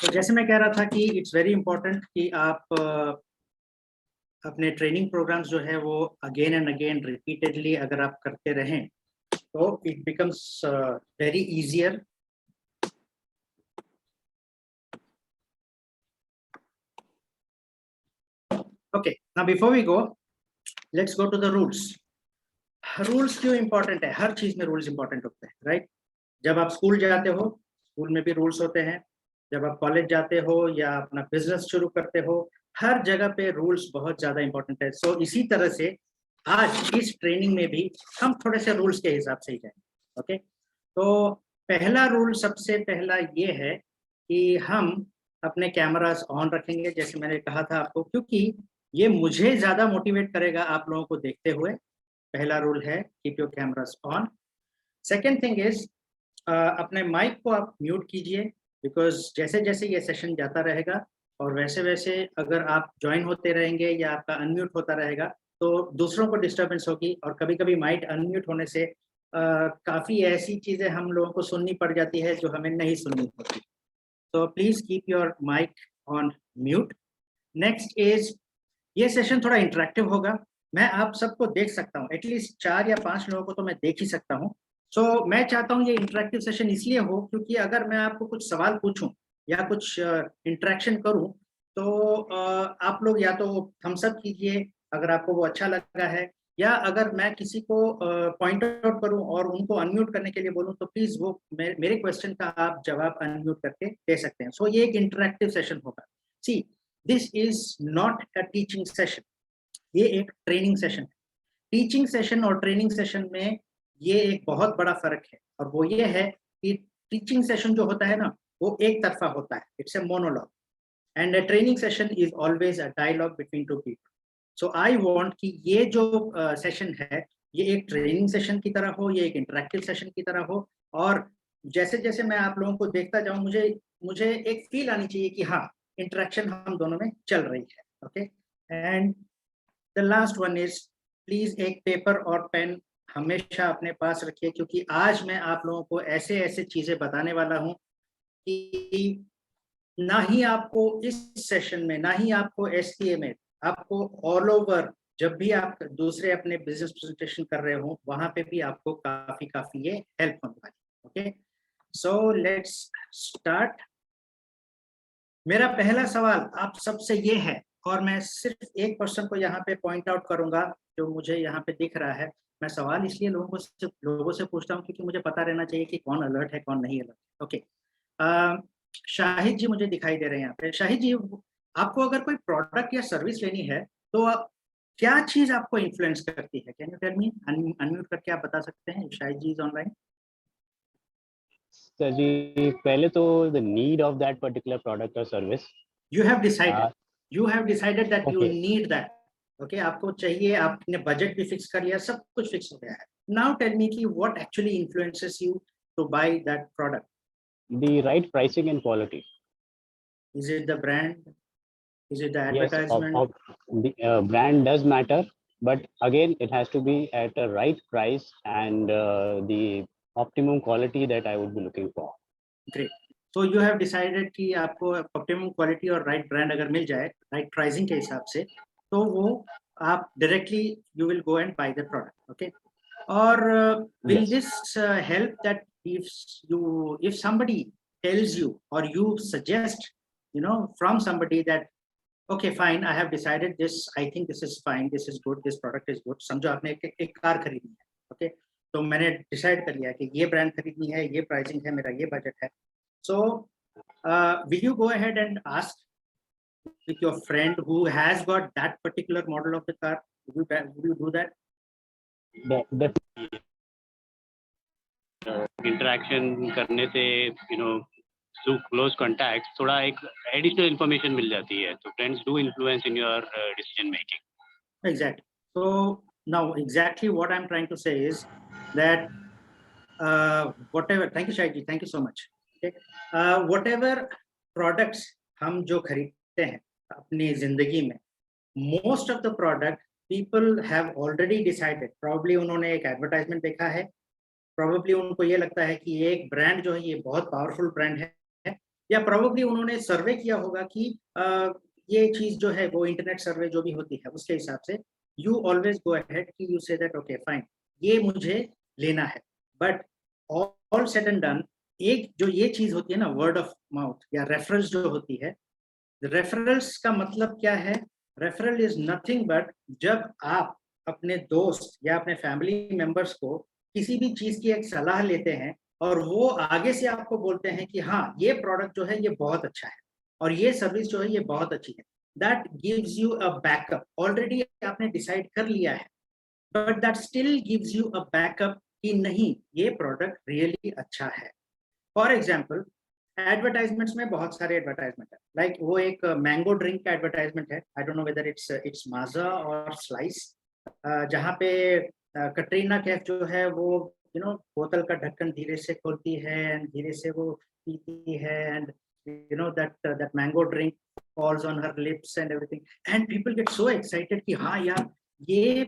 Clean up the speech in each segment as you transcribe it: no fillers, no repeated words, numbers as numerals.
तो जैसे मैं कह रहा था कि इट्स वेरी इंपॉर्टेंट कि आप अपने ट्रेनिंग प्रोग्राम्स जो है वो अगेन एंड अगेन रिपीटेडली अगर आप करते रहें तो it becomes very easier. Okay, now before we go, let's go to the rules. Rules क्यों इंपॉर्टेंट है? हर चीज में रूल्स इंपॉर्टेंट होते हैं, राइट? जब आप स्कूल जाते हो, स्कूल में भी रूल्स होते हैं. जब आप कॉलेज जाते हो या अपना बिजनेस शुरू करते हो, हर जगह पे रूल्स बहुत ज्यादा इंपॉर्टेंट है. सो इसी तरह से आज इस ट्रेनिंग में भी हम थोड़े से रूल्स के हिसाब से ही जाएंगे. ओके, तो पहला रूल, सबसे पहला ये है कि हम अपने कैमरास ऑन रखेंगे, जैसे मैंने कहा था आपको, क्योंकि ये मुझे ज्यादा मोटिवेट करेगा आप लोगों को देखते हुए. पहला रूल है keep your cameras on. Second thing is अपने माइक को आप म्यूट कीजिए, बिकॉज जैसे जैसे ये सेशन जाता रहेगा और वैसे वैसे अगर आप ज्वाइन होते रहेंगे या आपका अनम्यूट होता रहेगा तो दूसरों को डिस्टर्बेंस होगी. और कभी कभी माइक अनम्यूट होने से काफ़ी ऐसी चीज़ें हम लोगों को सुननी पड़ जाती है जो हमें नहीं सुननी होती. तो please keep your mic on mute. Next is, ये सेशन थोड़ा इंटरेक्टिव होगा. मैं आप सबको देख सकता हूँ, एटलीस्ट 4 या 5 लोगों को तो मैं देख ही सकता हूँ. सो मैं चाहता हूँ ये इंटरेक्टिव सेशन इसलिए हो क्योंकि अगर मैं आपको कुछ सवाल पूछूं या कुछ इंटरेक्शन करूं तो आप लोग या तो थम्स अप कीजिए अगर आपको वो अच्छा लगा है, या अगर मैं किसी को पॉइंट आउट करूं और उनको अनम्यूट करने के लिए बोलूं तो प्लीज वो मेरे क्वेश्चन का आप जवाब अनम्यूट करके दे सकते हैं. सो ये एक इंटरेक्टिव सेशन होगा. See, this is not a teaching session, ये एक ट्रेनिंग सेशन है. टीचिंग सेशन और ट्रेनिंग सेशन में ये एक बहुत बड़ा फर्क है, और वो ये है कि टीचिंग सेशन जो होता है ना वो एक तरफा होता है, it's a monologue, and a training session is always a dialogue between two people. So I want कि ये जो सेशन है ये एक ट्रेनिंग सेशन की तरह हो, ये एक इंटरेक्टिव सेशन की तरह हो. और जैसे जैसे मैं आप लोगों को देखता जाऊं मुझे मुझे एक फील आनी चाहिए कि हाँ, इंटरेक्शन हम दोनों में चल रही है. Okay, and the last one is, please एक पेपर और पेन हमेशा अपने पास रखिए, क्योंकि आज मैं आप लोगों को ऐसे ऐसे चीजें बताने वाला हूं कि ना ही आपको इस सेशन में, ना ही आपको एसटीए में, आपको ऑल ओवर जब भी आप दूसरे अपने बिजनेस प्रेजेंटेशन कर रहे हो वहां पे भी आपको काफी ये हेल्प होने वाली. Okay, so let's start. मेरा पहला सवाल आप सबसे ये है, और मैं सिर्फ एक पर्सन को यहाँ पे पॉइंट आउट करूंगा जो मुझे यहाँ पे दिख रहा है. मैं सवाल इसलिए लोगों से पूछता हूँ क्योंकि मुझे पता रहना चाहिए कि कौन अलर्ट है कौन नहीं अलर्ट. ओके, शाहिद जी मुझे दिखाई दे रहे हैं यहाँ पे. शाहिद जी, आपको अगर कोई प्रोडक्ट या सर्विस लेनी है तो क्या चीज आपको इन्फ्लुएंस करती है? Can you tell me? Unmute करके आप बता सकते हैं. Shahid ji is online. Sir जी, पहले तो the need of that particular product और service. You have decided that you okay. Need that. Okay, आपको चाहिए, आपने बजट भी फिक्स कर लिया, सब कुछ फिक्स हो गया है. नाउ टेल मी कि what actually influences you to buy that product. The right pricing and quality. Is it the brand? Is it the Yes, advertisement? the brand does matter, but again, it has to be at a right price and the optimum quality that I would be looking for. Great. तो you have decided कि आपको optimum quality और right brand अगर मिल जाए right pricing के हिसाब से तो वो आप directly you will go and buy the product. Okay, और will Yes. This help that if somebody tells you or you suggest, you know, from somebody that okay fine, I have decided this, I think this is fine, this is good, this product is good. समझो आपने एक car खरीदनी है. Okay, तो मैंने decide कर लिया कि ये ब्रांड खरीदनी है, ये प्राइसिंग है, मेरा ये बजट है. So will you go ahead and ask with your friend who has got that particular model of the car? Would you do that? Definitely. Interaction करने से थ्रू क्लोज कॉन्टैक्ट थोड़ा एक एडिशनल इन्फॉर्मेशन मिल जाती है. तो friends do influence in your decision making. Exactly. So now exactly what I'm trying to say is that whatever, thank you Shahid ji, thank you so much. Okay, whatever products हम जो खरीदते हैं अपनी जिंदगी में, most of the product people have already decided. Probably उन्होंने एक advertisement देखा है, probably उनको ये लगता है कि ये एक ब्रांड जो है ये बहुत पावरफुल ब्रांड है, या प्रोबेबली उन्होंने सर्वे किया होगा कि ये चीज जो है वो इंटरनेट सर्वे जो भी होती है उसके हिसाब से यू ऑलवेज गो अहेड कि you say that okay fine ये मुझे लेना है। But all said and done, एक जो ये चीज होती है ना वर्ड ऑफ माउथ या रेफरल्स जो होती है, रेफरल्स का मतलब क्या है? रेफरल इज नथिंग बट जब आप अपने दोस्त या अपने फैमिली मेंबर्स को किसी भी चीज की एक सलाह लेते हैं और वो आगे से आपको बोलते हैं कि हाँ ये प्रोडक्ट जो है ये बहुत अच्छा है और ये सर्विस जो है ये बहुत अच्छी है, that gives you a backup. Already आपने डिसाइड कर लिया है but that still gives you a backup कि नहीं ये प्रोडक्ट रियली अच्छा है। फॉर एग्जाम्पल एडवर्टाइजमेंट्स में बहुत सारे एडवर्टाइजमेंट है, लाइक वो एक मैंगो ड्रिंक का एडवर्टाइजमेंट है, I don't know whether it's Maaza और स्लाइस, जहाँ पे कटरीना कैफ जो है वो बोतल का ढक्कन धीरे से खोलती है एंड धीरे से वो पीती है and that mango drink falls on her lips and everything and people get so excited कि हाँ यार ये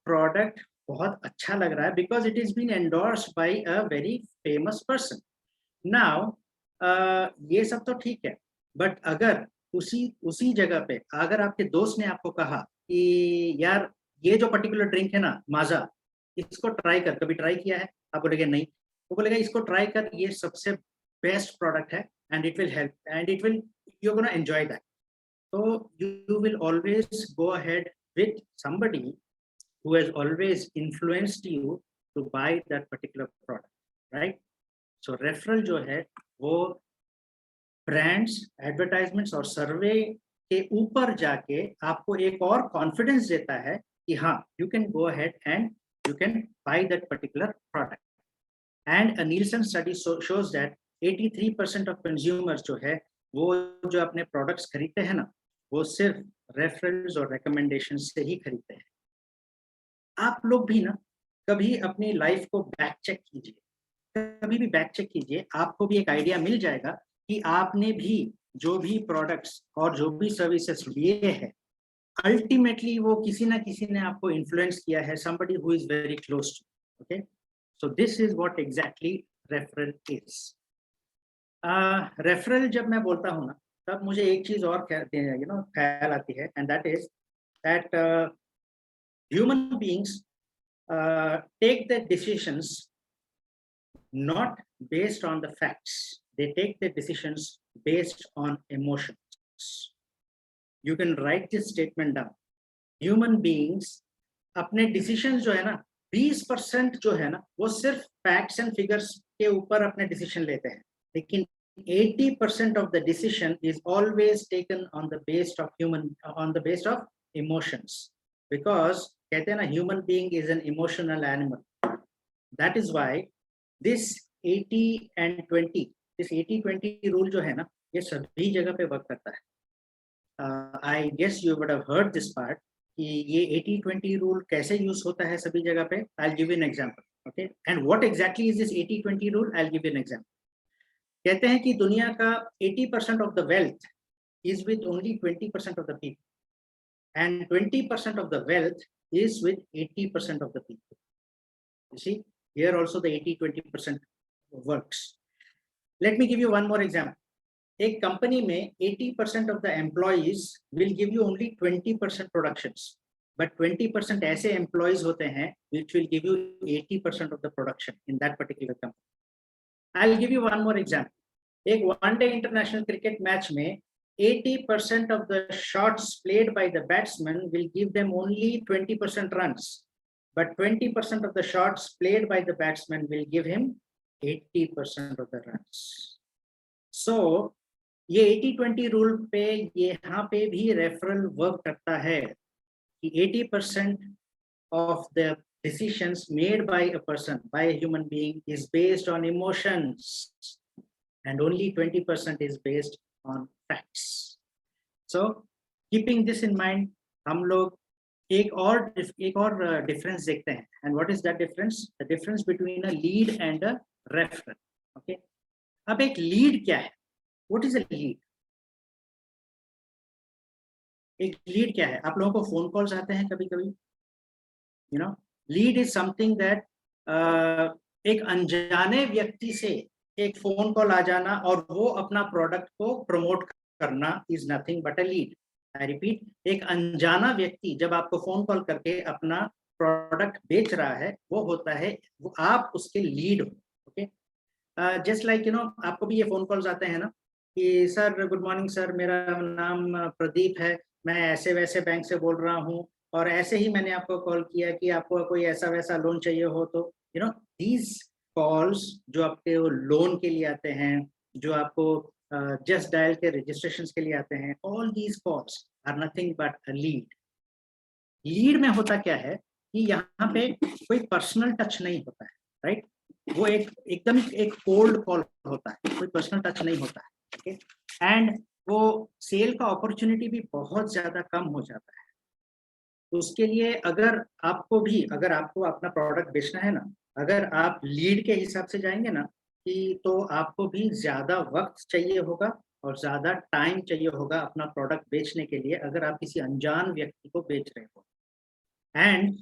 प्रोडक्ट बहुत अच्छा लग रहा है because it is been endorsed by a very famous person. Now ये सब तो ठीक है बट अगर उसी जगह पे अगर आपके दोस्त ने आपको कहा कि यार ये जो पर्टिकुलर ड्रिंक है ना माजा, इसको ट्राई कर, कभी ट्राई किया है? आप बोलेंगे नहीं, वो बोलेगा इसको ट्राई कर, ये सबसे बेस्ट प्रोडक्ट है and it will help and you're going to enjoy that. So you will always go ahead with somebody who has always influenced you to buy that particular product, right? So referral जो है वो brands, advertisements और सर्वे के ऊपर जाके आपको एक और कॉन्फिडेंस देता है कि हाँ you can go ahead and you can buy that particular product. And a Nielsen study shows that 83% of consumers जो है वो जो अपने प्रोडक्ट्स खरीदते हैं ना वो सिर्फ रेफरल्स और रिकमेंडेशन से ही खरीदते हैं। आप लोग भी ना कभी अपनी लाइफ को बैक चेक कीजिए, कभी भी बैक चेक कीजिए, आपको भी एक आइडिया मिल जाएगा कि आपने भी जो भी प्रोडक्ट्स और जो भी सर्विसेज लिए हैं अल्टीमेटली वो किसी ना किसी ने आपको इन्फ्लुएंस किया है, somebody who is very close to you, okay? So this is what exactly referral is. Referral जब मैं बोलता हूँ ना तब मुझे एक चीज और ख्याल आती है and that is that human beings take the decisions not based on the facts, they take the decisions based on emotions. You can write this statement down. Human beings अपने decisions जो है ना 20% जो है ना वो सिर्फ facts and figures के ऊपर अपने decision लेते हैं, लेकिन 80% of the decision is always taken on the base of emotions, because कहते हैं ना human being is an emotional animal. That is why this 80 and 20, this 80-20 rule जो है ना ये सभी जगह पे वर्क करता है। I guess you would have heard this part कि ये 80-20 rule कैसे यूज होता है सभी जगह पे। I'll give you an example, okay? And what exactly is this 80-20 rule? I'll give you an example. कहते हैं कि दुनिया का 80% of the wealth is with only 20% of the people, and 20% of the wealth is with 80% of the people. You see, here also the 80-20% works. Let me give you one more example. एक company में 80% of the employees will give you only 20% productions, but 20% ऐसे employees होते हैं which will give you 80% of the production in that particular company. I'll give you one more example. एक one-day international cricket match में 80% of the shots played by the batsman will give them only 20% runs, but 20% of the shots played by the batsman will give him 80% of the runs. So ये 80-20 rule पे यहाँ पे भी referral work करता है कि 80% of the decisions made by a person, by a human being, is based on emotions, and only 20% is based on facts. So keeping this in mind, हम लोग एक और डिफरेंस देखते हैं, and what is that difference? The difference between a lead and a referral. Okay? अब एक lead क्या है? What is a lead? एक lead क्या है? आप लोगों को फोन कॉल्स आते हैं कभी-कभी, lead is something that एक अनजाने व्यक्ति से एक फोन कॉल आ जाना और वो अपना प्रोडक्ट को प्रमोट करना is nothing but a lead. I repeat, एक अनजाना व्यक्ति जब आपको फोन कॉल करके अपना प्रोडक्ट बेच रहा है, वो होता है, वो आप उसके लीड हो। Okay, just like you know, आपको भी ये फोन कॉल्स आते हैं ना कि सर गुड मॉर्निंग सर, मेरा नाम प्रदीप है, मैं ऐसे वैसे बैंक से बोल रहा हूँ, और ऐसे ही मैंने आपको कॉल किया कि आपको कोई ऐसा वैसा लोन चाहिए हो तो यू नो दीज कॉल्स जो आपके लोन के लिए आते हैं, जो आपको जस्ट डायल के रजिस्ट्रेशन के लिए आते हैं, all these calls are nothing but a lead. Lead में होता क्या है कि यहाँ पे कोई पर्सनल टच नहीं होता है, राइट? वो एकदम एक कोल्ड कॉल होता है, कोई पर्सनल टच नहीं होता है। ओके, एंड वो सेल का अपॉर्चुनिटी भी बहुत ज्यादा कम हो जाता है। उसके लिए अगर आपको अपना प्रोडक्ट बेचना है ना, अगर आप लीड के हिसाब से जाएंगे ना कि तो आपको भी ज्यादा वक्त चाहिए होगा और ज्यादा टाइम चाहिए होगा अपना प्रोडक्ट बेचने के लिए, अगर आप किसी अनजान व्यक्ति को बेच रहे हो। एंड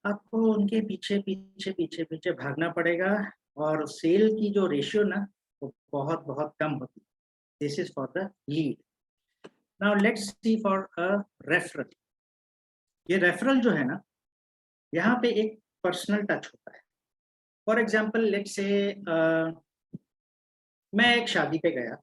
आपको उनके पीछे पीछे पीछे पीछे भागना पड़ेगा, और सेल की जो रेशियो ना वो बहुत बहुत कम होती है। This is for the lead. Now let's see for a referral. ये रेफरल जो है ना, यहाँ पे एक पर्सनल टच होता है। फॉर एग्जाम्पल लेट्स से मैं एक शादी पे गया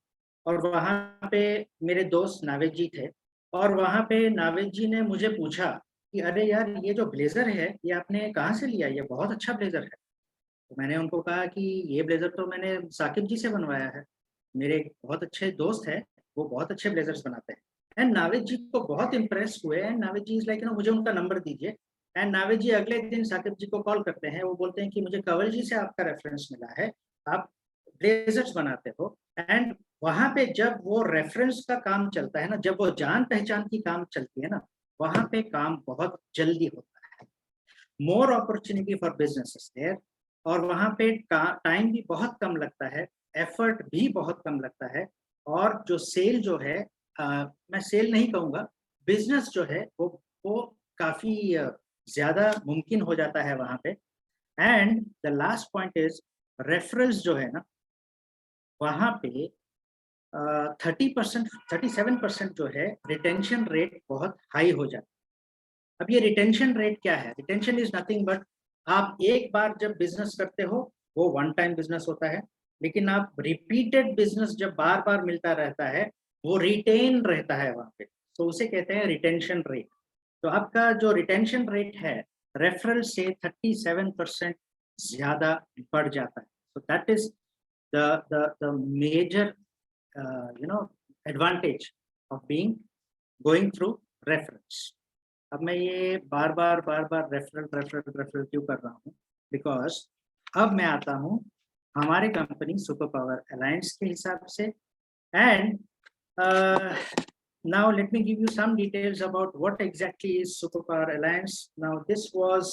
और वहाँ पे मेरे दोस्त नावेद जी थे, और वहाँ पे नावेद जी ने मुझे पूछा कि अरे यार, ये जो ब्लेजर है ये आपने कहाँ से लिया, ये बहुत अच्छा ब्लेजर है। तो मैंने उनको कहा कि ये ब्लेजर तो मैंने साकिब जी से बनवाया है, मेरे एक बहुत अच्छे दोस्त है, वो बहुत अच्छे ब्लेजर्स बनाते हैं। एंड नावेद जी को बहुत इम्प्रेस हुए, and Naved ji is like मुझे उनका नंबर दीजिए। एंड नावेद जी अगले दिन साकिब जी को कॉल करते हैं, वो बोलते हैं कि मुझे कंवल जी से आपका रेफरेंस मिला है, आप ब्लेजर्स बनाते हो। एंड वहां पे जब वो रेफरेंस का काम चलता है ना, जब वो जान पहचान की काम चलती है ना, वहां पे काम बहुत जल्दी होता है। More opportunity for businesses there, और वहां पे टाइम भी बहुत कम लगता है, एफर्ट भी बहुत कम लगता है, और जो सेल जो है, मैं सेल नहीं कहूँगा, बिजनेस जो है वो काफी ज्यादा मुमकिन हो जाता है वहां पे। And the last point is referrals जो है ना, वहां पे 30% 37% जो है रिटेंशन रेट बहुत हाई हो जाता है। अब ये रिटेंशन रेट क्या है? रिटेंशन इज नथिंग बट, आप एक बार जब बिजनेस करते हो वो वन टाइम बिजनेस होता है, लेकिन आप रिपीटेड बिजनेस जब बार बार मिलता रहता है, वो रिटेन रहता है वहां पे, तो उसे कहते हैं रिटेंशन रेट। तो आपका जो रिटेंशन रेट है रेफरल से 37% ज्यादा बढ़ जाता है। so that is the major advantage of being going through reference. अब मैं ये बार बार रेफरल क्यों कर रहा हूँ? बिकॉज अब मैं आता हूँ हमारे कंपनी सुपर पावर अलायंस के हिसाब से। And now let me give you some details about what exactly is Super Power Alliance. Now this was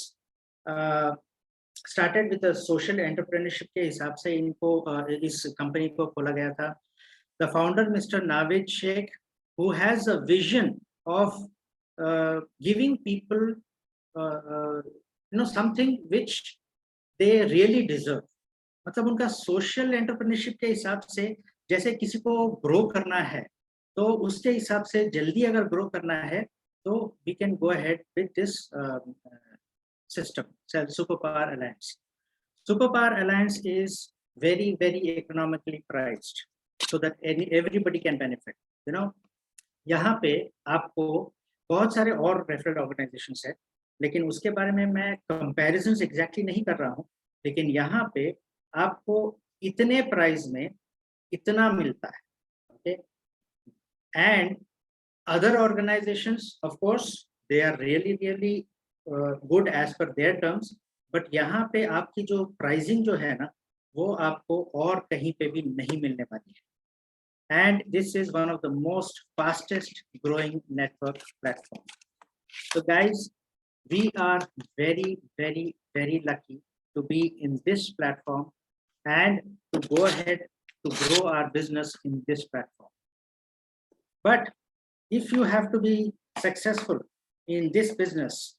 started with a social entrepreneurship के हिसाब से इनको इस कंपनी को खोला गया था। The founder, Mr. Naveed Sheikh, who has a vision of giving people something which they really deserve. मतलब उनका सोशल एंटरप्रेन्योरशिप के हिसाब से, जैसे किसी को ग्रो करना है तो उसके हिसाब से जल्दी अगर ग्रो करना है तो we can go ahead with this system, Super Power Alliance. Super Power Alliance is very economically priced so that everybody can benefit. You know, यहाँ पे आपको बहुत सारे और रेफरल ऑर्गेनाइजेशंस है, लेकिन उसके बारे में मैं कंपैरिजंस एग्जैक्टली नहीं कर रहा हूँ, लेकिन यहाँ पे आपको इतने प्राइस में इतना मिलता है। Okay, and other organizations of course they are really good as per their terms, but यहाँ पे आपकी जो प्राइसिंग जो है ना वो आपको और कहीं पे भी नहीं मिलने वाली है। and this is one of the most fastest growing network platform. So guys, we are very lucky to be in this platform and to go ahead to grow our business in this platform. But if you have to be successful in this business,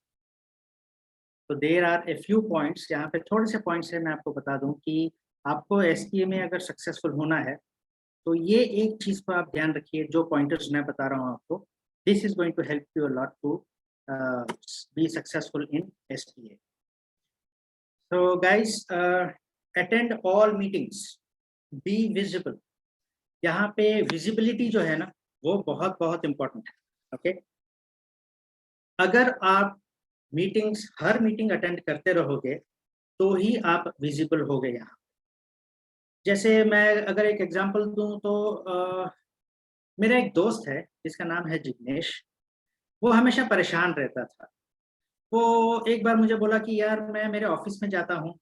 तो there are a few points, यहाँ पे थोड़े से points है, मैं आपको बता दूं कि आपको SPA में अगर सक्सेसफुल होना है तो ये एक चीज को आप ध्यान रखिए, जो पॉइंटर्स मैं बता रहा हूँ आपको, this is going to help you a lot to be successful in SPA. So guys, attend all meetings, be visible. यहाँ पे विजिबिलिटी जो है ना वो बहुत बहुत इम्पोर्टेंट है. ओके, अगर आप मीटिंग्स, हर मीटिंग अटेंड करते रहोगे तो ही आप विजिबल हो गए. यहाँ जैसे मैं अगर एक एग्जांपल दूं तो मेरा एक दोस्त है जिसका नाम है जिग्नेश. वो हमेशा परेशान रहता था. वो एक बार मुझे बोला कि यार मैं मेरे ऑफिस में जाता हूँ,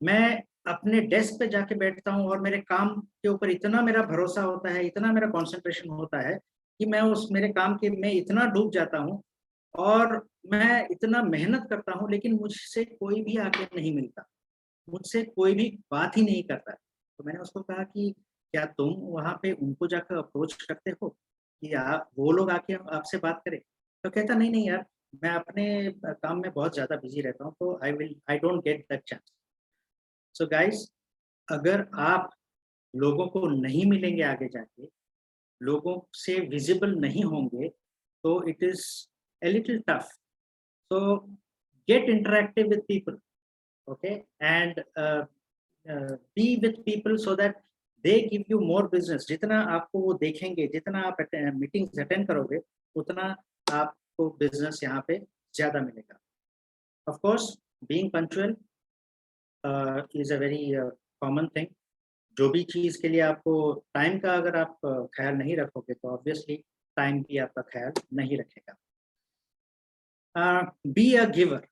मैं अपने डेस्क पे जाके बैठता हूँ और मेरे काम के ऊपर इतना मेरा भरोसा होता है, इतना मेरा कंसंट्रेशन होता है कि मैं उस मेरे काम के में इतना डूब जाता हूँ और मैं इतना मेहनत करता हूँ, लेकिन मुझसे कोई भी आके नहीं मिलता, मुझसे कोई भी बात ही नहीं करता. तो मैंने उसको कहा कि क्या तुम वहाँ पे उनको जाकर अप्रोच करते हो कि आप वो लोग आके आपसे बात करें? तो कहता नहीं नहीं यार, मैं अपने काम में बहुत ज़्यादा बिजी रहता हूँ, तो I don't get that chance. So guys, अगर आप लोगों को नहीं मिलेंगे आगे जाके, लोगों से विजिबल नहीं होंगे, तो it is a little tough. So get interactive with people, okay, and be with people so that they give you more business. जितना आपको वो देखेंगे, जितना आप मीटिंग्स अटेंड करोगे, उतना आपको बिजनेस यहाँ पे ज्यादा मिलेगा. Of course, being punctual is a very common thing. जो भी चीज के लिए आपको टाइम का अगर आप ख्याल नहीं रखोगे तो ऑब्वियसली टाइम भी आपका ख्याल नहीं रखेगा. Be a giver.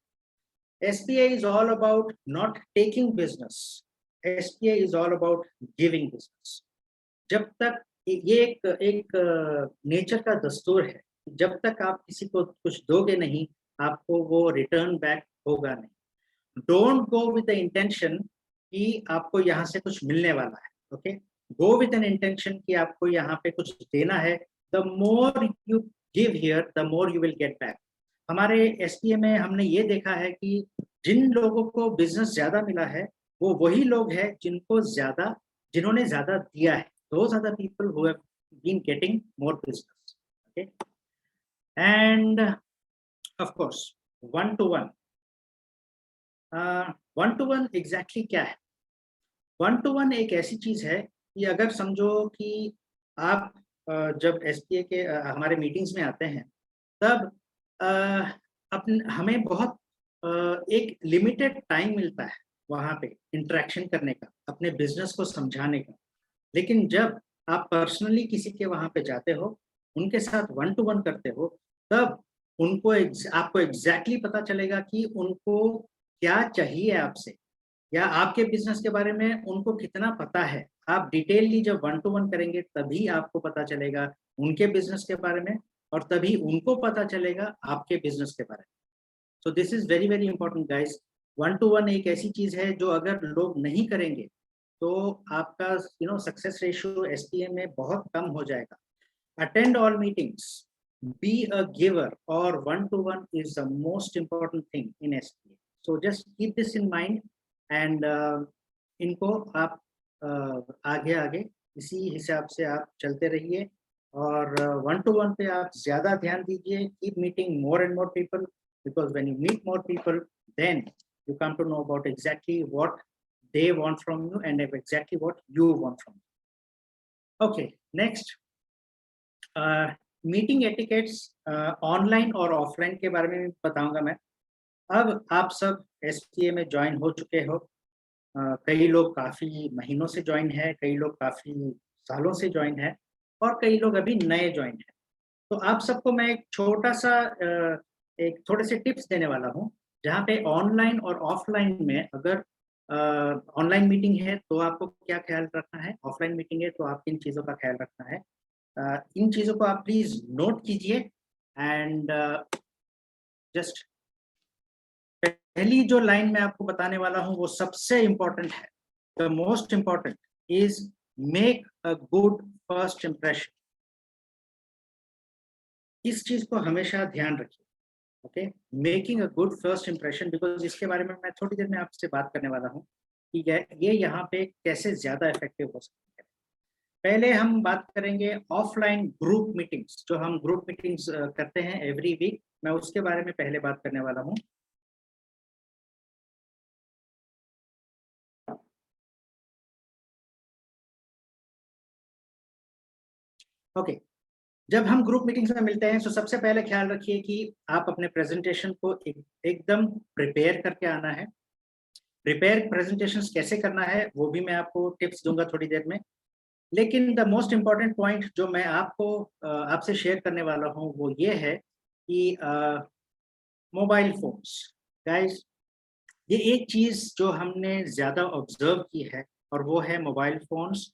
SPA is all about not taking business. SPA is all about giving business. जब तक ये एक नेचर का दस्तूर है, जब तक आप किसी को कुछ दोगे नहीं, आपको वो रिटर्न बैक होगा नहीं. Don't go with the intention कि आपको यहाँ से कुछ मिलने वाला है. Okay, go with an intention कि आपको यहाँ पे कुछ देना है. The more you give here, the more you will get back. हमारे SPA में हमने ये देखा है कि जिन लोगों को बिजनेस ज्यादा मिला है वो वही लोग हैं जिन्होंने ज्यादा दिया है. Those are the people who have been getting more business. Okay, and of course, one to one. One to one exactly क्या है? One to one एक ऐसी चीज है कि अगर समझो कि आप जब SPA के हमारे मीटिंग्स में आते हैं, तब हमें बहुत एक लिमिटेड टाइम मिलता है वहाँ पे इंटरेक्शन करने का, अपने बिजनेस को समझाने का. लेकिन जब आप पर्सनली किसी के वहाँ पे जाते हो, उनके साथ वन टू वन करते हो, तब उनको आपको एग्जैक्टली पता चलेगा कि उनको क्या चाहिए आपसे, या आपके बिजनेस के बारे में उनको कितना पता है. आप डिटेलली जब वन टू वन करेंगे तभी आपको पता चलेगा उनके बिजनेस के बारे में, और तभी उनको पता चलेगा आपके बिजनेस के बारे में. So this is very very important guys. One to one एक ऐसी चीज है जो अगर लोग नहीं करेंगे तो आपका सक्सेस रेशियो SPA में बहुत कम हो जाएगा. Attend all meetings, be a giver, और one to one is the most important thing in SPA. So just keep this in mind and इनको आप आगे आगे इसी हिसाब से आप चलते रहिए, और वन टू वन पे आप ज्यादा ध्यान दीजिए. Keep meeting more and more people, because when you meet more people, then you come to know about exactly what they want from you and exactly what you want from you. Okay, next, meeting etiquettes online और offline के बारे में बताऊंगा मैं. अब आप सब SPA में ज्वाइन हो चुके हो. कई लोग काफी महीनों से ज्वाइन है, कई लोग काफी सालों से ज्वाइन है, और कई लोग अभी नए ज्वाइन है. तो आप सबको मैं एक छोटा सा एक थोड़े से टिप्स देने वाला हूँ, जहाँ पे ऑनलाइन और ऑफलाइन में, अगर ऑनलाइन मीटिंग है तो आपको क्या ख्याल रखना है, ऑफलाइन मीटिंग है तो आप किन चीज़ों का ख्याल रखना है. इन चीज़ों को आप प्लीज नोट कीजिए. एंड जस्ट पहली जो लाइन मैं आपको बताने वाला हूँ वो सबसे इम्पोर्टेंट है. The most important is make a good first impression. इस चीज को हमेशा ध्यान रखिए. Okay, making a good first impression, because इसके बारे में मैं थोड़ी देर में आपसे बात करने वाला हूँ कि ये यहाँ पे कैसे ज़्यादा इफेक्टिव हो सकती है। पहले हम बात करेंगे ऑफलाइन ग्रुप मीटिंग्स, जो हम ग्रुप मीटिंग्स करते हैं एवरी वीक, मैं उसके बारे में पहले बात करने वाला हूँ। ओके, जब हम ग्रुप मीटिंग्स में मिलते हैं तो सबसे पहले ख्याल रखिए कि आप अपने प्रेजेंटेशन को एकदम प्रिपेयर करके आना है। प्रिपेयर प्रेजेंटेशंस कैसे करना है वो भी मैं आपको टिप्स दूंगा थोड़ी देर में, लेकिन द मोस्ट इम्पॉर्टेंट पॉइंट जो मैं आपसे शेयर करने वाला हूँ वो ये है कि मोबाइल फोन्स, गाइस, ये एक चीज जो हमने ज्यादा ऑब्जर्व की है और वो है मोबाइल फोन्स।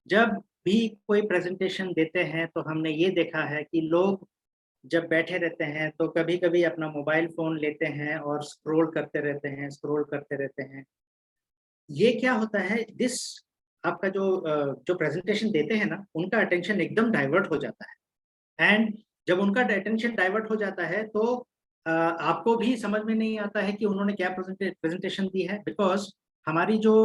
जब भी कोई प्रेजेंटेशन देते हैं तो हमने ये देखा है कि लोग जब बैठे रहते हैं तो कभी कभी अपना मोबाइल फोन लेते हैं और स्क्रॉल करते रहते हैं। ये क्या होता है, दिस आपका जो प्रेजेंटेशन देते हैं ना, उनका अटेंशन एकदम डाइवर्ट हो जाता है। एंड जब उनका अटेंशन डाइवर्ट हो जाता है तो आपको भी समझ में नहीं आता है कि उन्होंने क्या प्रेजेंटेशन दी है, बिकॉज हमारी जो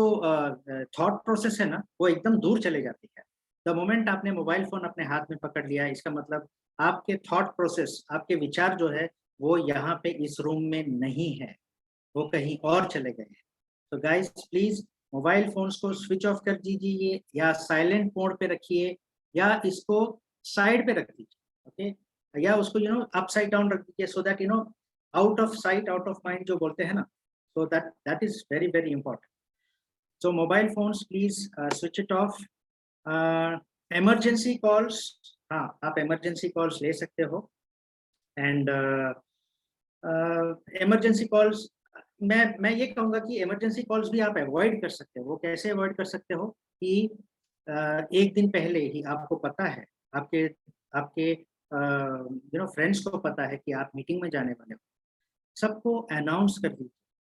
थॉट प्रोसेस है ना वो एकदम दूर चले जाती है। द मोमेंट आपने मोबाइल फोन अपने हाथ में पकड़ लिया, इसका मतलब आपके थॉट प्रोसेस, आपके विचार जो है वो यहाँ पे इस रूम में नहीं है, वो कहीं और चले गए हैं। तो गाइस प्लीज मोबाइल फोन्स को स्विच ऑफ कर दीजिए या साइलेंट मोड पे रखिए या इसको साइड पे रख दीजिए, ओके, या उसको अपसाइड डाउन रख दीजिए, so that out of sight out of mind जो बोलते हैं ना, so that is very very important. So mobile phones please switch it of. Emergency calls, हाँ आप इमरजेंसी कॉल्स ले सकते हो। एंड इमरजेंसी कॉल्स, मैं ये कहूँगा कि इमरजेंसी कॉल्स भी आप अवॉइड कर सकते हो। वो कैसे अवॉइड कर सकते हो कि एक दिन पहले ही आपको पता है, आपके आपके फ्रेंड्स को पता है कि आप मीटिंग में जाने वाले हो, सबको अनाउंस कर दीजिए,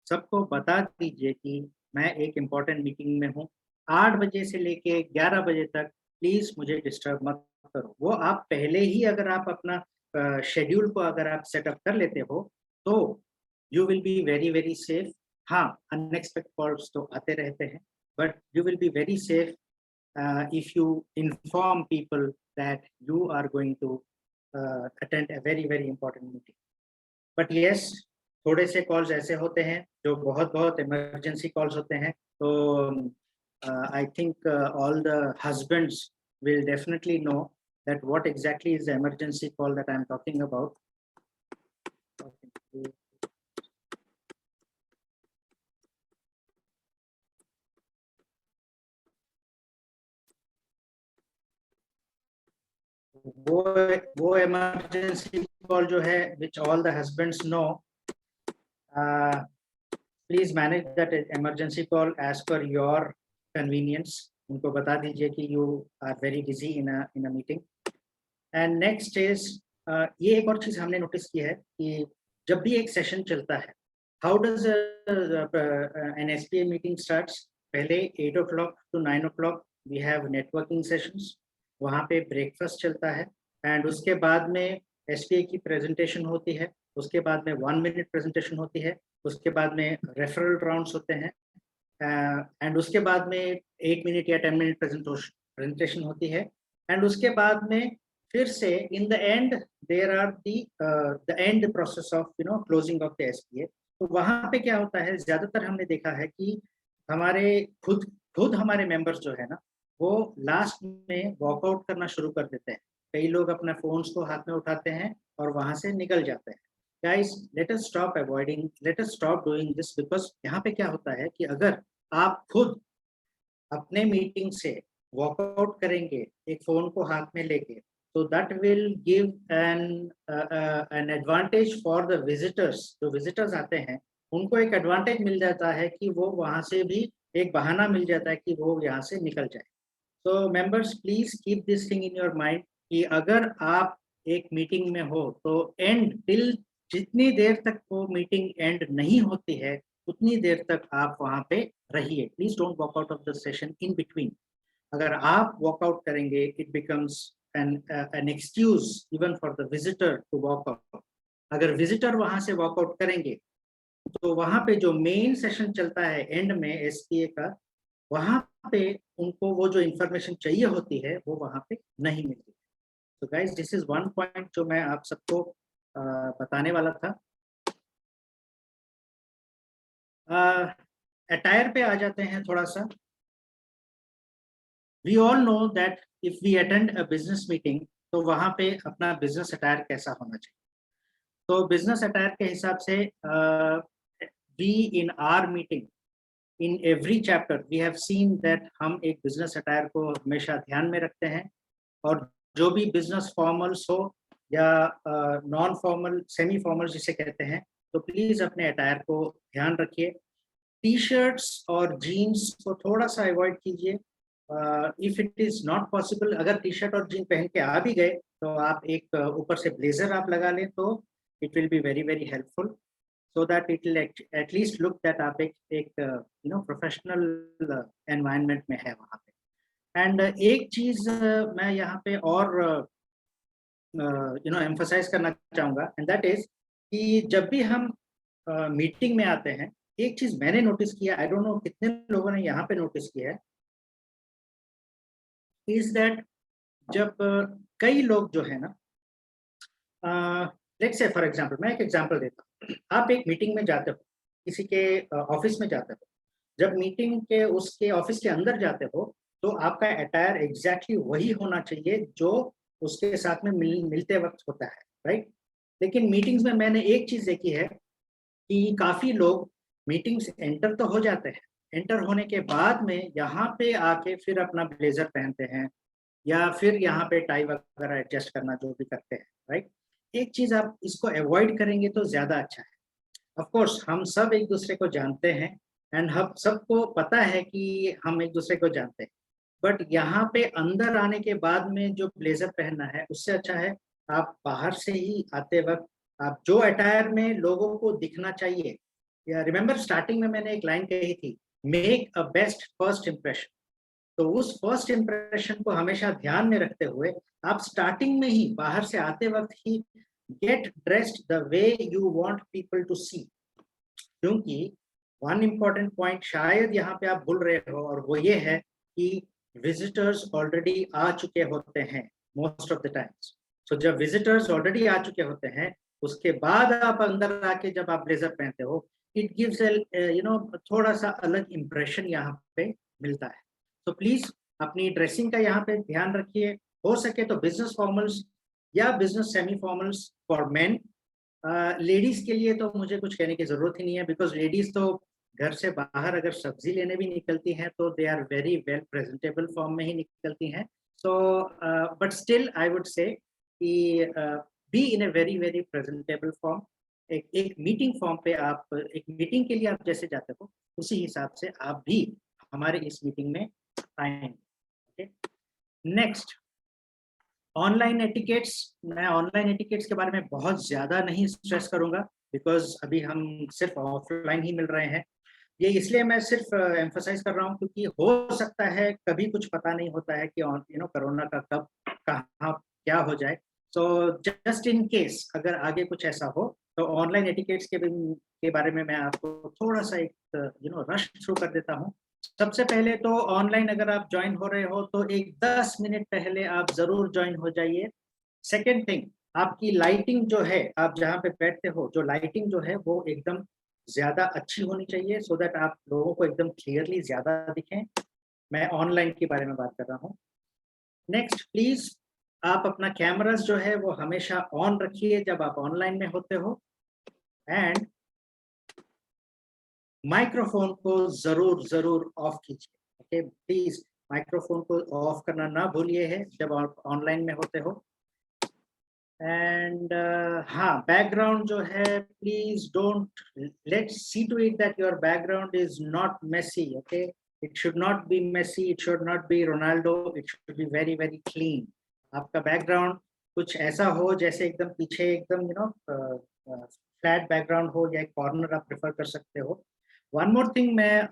सबको बता दीजिए कि मैं एक इम्पॉर्टेंट मीटिंग में हूँ, 8 बजे से लेके 11 बजे तक प्लीज मुझे डिस्टर्ब मत करो। वो आप पहले ही अगर आप अपना शेड्यूल को अगर आप सेटअप कर लेते हो तो you will be very very safe. हाँ, अनएक्सपेक्टेड कॉल्स तो आते रहते हैं, but you will be very safe if you inform people that you are going to attend a very very important meeting. But yes, थोड़े से calls ऐसे होते हैं जो बहुत बहुत इमरजेंसी कॉल्स होते हैं, तो I think all the husbands will definitely know that what exactly is the emergency call that I am talking about. वो इमरजेंसी कॉल जो है which all the husbands know, please manage that emergency call as per your convenience. उनको बता दीजिए कि you are very busy in a meeting. And next is ये एक और चीज हमने नोटिस की है कि जब भी एक सेशन चलता है, how does an SPA meeting starts? पहले 8 o'clock to 9 o'clock we have networking sessions, वहाँ पे ब्रेकफास्ट चलता है, एंड उसके बाद में SPA की प्रेजेंटेशन होती है, उसके बाद में 1 मिनट प्रेजेंटेशन होती है, उसके बाद में रेफरल राउंड्स होते हैं, एंड उसके बाद में 8 मिनट या 10 मिनट प्रेजेंटेशन होती है, एंड उसके बाद में फिर से in the end there are the end process of closing of the SPA। तो वहाँ पे क्या होता है, ज्यादातर हमने देखा है कि हमारे खुद हमारे मेंबर्स जो है ना, वो लास्ट में वॉकआउट करना शुरू कर देते हैं। कई लोग अपने फोन्स को हाथ में उठाते हैं और वहां से निकल जाते हैं। Guys, let us stop avoiding, let us stop doing this, because यहाँ पे क्या होता है कि अगर आप खुद अपने मीटिंग से वॉकआउट करेंगे एक फोन को हाथ में लेके, तो that will give an advantage for the visitors. जो विजिटर्स आते हैं उनको एक एडवांटेज मिल जाता है कि वो वहां से भी एक बहाना मिल जाता है कि वो यहाँ से निकल जाए। तो members please keep this thing in your mind कि अगर आप एक मीटिंग में हो तो एंड टिल जितनी देर तक वो मीटिंग एंड नहीं होती है उतनी देर तक आप वहां पे रहिए। Please don't walk out of the session in between. अगर आप वॉकआउट करेंगे it becomes an excuse even for the visitor to walk out. अगर विजिटर वहां से वॉकआउट करेंगे तो वहाँ पे जो मेन सेशन चलता है एंड में एसपीए का, वहाँ पे उनको वो जो इंफॉर्मेशन चाहिए होती है वो वहाँ पे नहीं मिलती। तो guys this is one point जो मैं आप सबको बताने वाला था। अटायर पे आ जाते हैं थोड़ा सा। We all know that if we attend a business meeting, तो वहाँ पे अपना बिजनेस अटायर कैसा होना चाहिए। तो बिजनेस अटायर के हिसाब से we in our meeting in every chapter we have seen that हम एक बिजनेस अटायर को हमेशा ध्यान में रखते हैं, और जो भी बिजनेस फॉर्मल्स हो या नॉन फॉर्मल सेमी फॉर्मल जिसे कहते हैं, तो प्लीज अपने अटायर को ध्यान रखिए। टी शर्ट्स और जीन्स को थोड़ा सा अवॉइड कीजिए। If it is not possible, अगर टी शर्ट और जीन पहन के आ भी गए तो आप एक ऊपर से ब्लेजर आप लगा लें, तो it will be very very helpful, so that it will at least look that आप एक you know प्रोफेशनल एनवायरनमेंट में है वहाँ पे। एंड एक चीज मैं यहाँ पे और एम्फसाइज करना चाहूँगा, एंड दैट इज कि जब भी हम मीटिंग में आते हैं, एक चीज मैंने नोटिस किया, आई डोंट नो कितने लोगों ने यहाँ पे नोटिस किया है, इज दैट जब कई लोग जो है ना, लेट्स से फॉर एग्जांपल, मैं एक एग्जांपल देता हूँ। आप एक मीटिंग में जाते हो, किसी के ऑफिस में जाते हो, जब मीटिंग के उसके ऑफिस के अंदर जाते हो, तो आपका अटायर एग्जैक्टली वही होना चाहिए जो उसके साथ में मिलते वक्त होता है, राइट। लेकिन मीटिंग्स में मैंने एक चीज देखी है कि काफी लोग मीटिंग्स एंटर तो हो जाते हैं, एंटर होने के बाद में यहाँ पे आके फिर अपना ब्लेजर पहनते हैं, या फिर यहाँ पे टाई वगैरह एडजस्ट करना जो भी करते हैं, राइट। एक चीज आप इसको अवॉइड करेंगे तो ज्यादा अच्छा है। ऑफ कोर्स हम सब एक दूसरे को जानते हैं, एंड हम सबको पता है कि हम एक दूसरे को जानते हैं, बट यहाँ पे अंदर आने के बाद में जो ब्लेजर पहनना है, उससे अच्छा है आप बाहर से ही आते वक्त आप जो अटायर में लोगों को दिखना चाहिए, या रिमेम्बर स्टार्टिंग में मैंने एक लाइन कही थी, make a best first impression. तो उस फर्स्ट इम्प्रेशन को हमेशा ध्यान में रखते हुए आप स्टार्टिंग में ही बाहर से आते वक्त ही get dressed the way you want people to see. क्योंकि वन इम्पॉर्टेंट पॉइंट शायद यहाँ पे आप भूल रहे हो, और वो ये है कि विजिटर्स ऑलरेडी आ चुके होते हैं मोस्ट ऑफ द टाइम्स। सो जब विजिटर्स ऑलरेडी आ चुके होते हैं, उसके बाद आप अंदर आके जब आप ब्लेजर पहनते हो, इट गिव्स थोड़ा सा अलग इम्प्रेशन यहाँ पे मिलता है। तो प्लीज अपनी ड्रेसिंग का यहाँ पे ध्यान रखिए। हो सके तो बिजनेस फॉर्मल्स या business semi formals for main. Ladies के लिए तो मुझे कुछ कहने की जरूरत ही नहीं है, बिकॉज लेडीज तो घर से बाहर अगर सब्जी लेने भी निकलती हैं तो they are very well presentable form में ही निकलती हैं। So but still I would say be in a very very presentable form. एक मीटिंग फॉर्म पे आप एक मीटिंग के लिए आप जैसे जाते हो, उसी हिसाब से आप भी हमारे इस मीटिंग में आएंगे। Next, online etiquettes. मैं ऑनलाइन एटिकेट्स के बारे में बहुत ज्यादा नहीं स्ट्रेस करूंगा, बिकॉज अभी हम सिर्फ ऑफलाइन ही मिल रहे हैं। ये इसलिए मैं सिर्फ एम्फसाइज कर रहा हूँ क्योंकि हो सकता है कभी कुछ पता नहीं होता है कि कोरोना का कब कहाँ क्या हो जाए। सो जस्ट इन केस अगर आगे कुछ ऐसा हो, तो ऑनलाइन एटिकेट्स के बारे में मैं आपको थोड़ा सा एक रश थ्रू कर देता हूँ। सबसे पहले तो ऑनलाइन अगर आप ज्वाइन हो रहे हो तो एक 10 मिनट पहले आप जरूर ज्वाइन हो जाइए। सेकेंड थिंग, आपकी लाइटिंग जो है, आप जहाँ पे बैठते हो, जो लाइटिंग जो है वो एकदम ज्यादा अच्छी होनी चाहिए, सो दैट आप लोगों को एकदम क्लियरली ज्यादा दिखें। मैं ऑनलाइन के बारे में बात कर रहा हूँ। नेक्स्ट, प्लीज आप अपना कैमरास जो है वो हमेशा ऑन रखिए जब आप ऑनलाइन में होते हो, एंड माइक्रोफोन को जरूर जरूर ऑफ कीजिए। ओके, प्लीज माइक्रोफोन को ऑफ करना ना भूलिए है जब आप ऑनलाइन में होते हो। एंड हाँ, बैकग्राउंड जो है, please don't let's see to it that your background is not messy. Okay, it should not be messy, it should not be Ronaldo, it should be very very clean. आपका background कुछ ऐसा हो जैसे एकदम पीछे एकदम फ्लैट बैकग्राउंड हो, या एक कॉर्नर आप प्रेफर कर सकते हो। वन मोर थिंग, मैं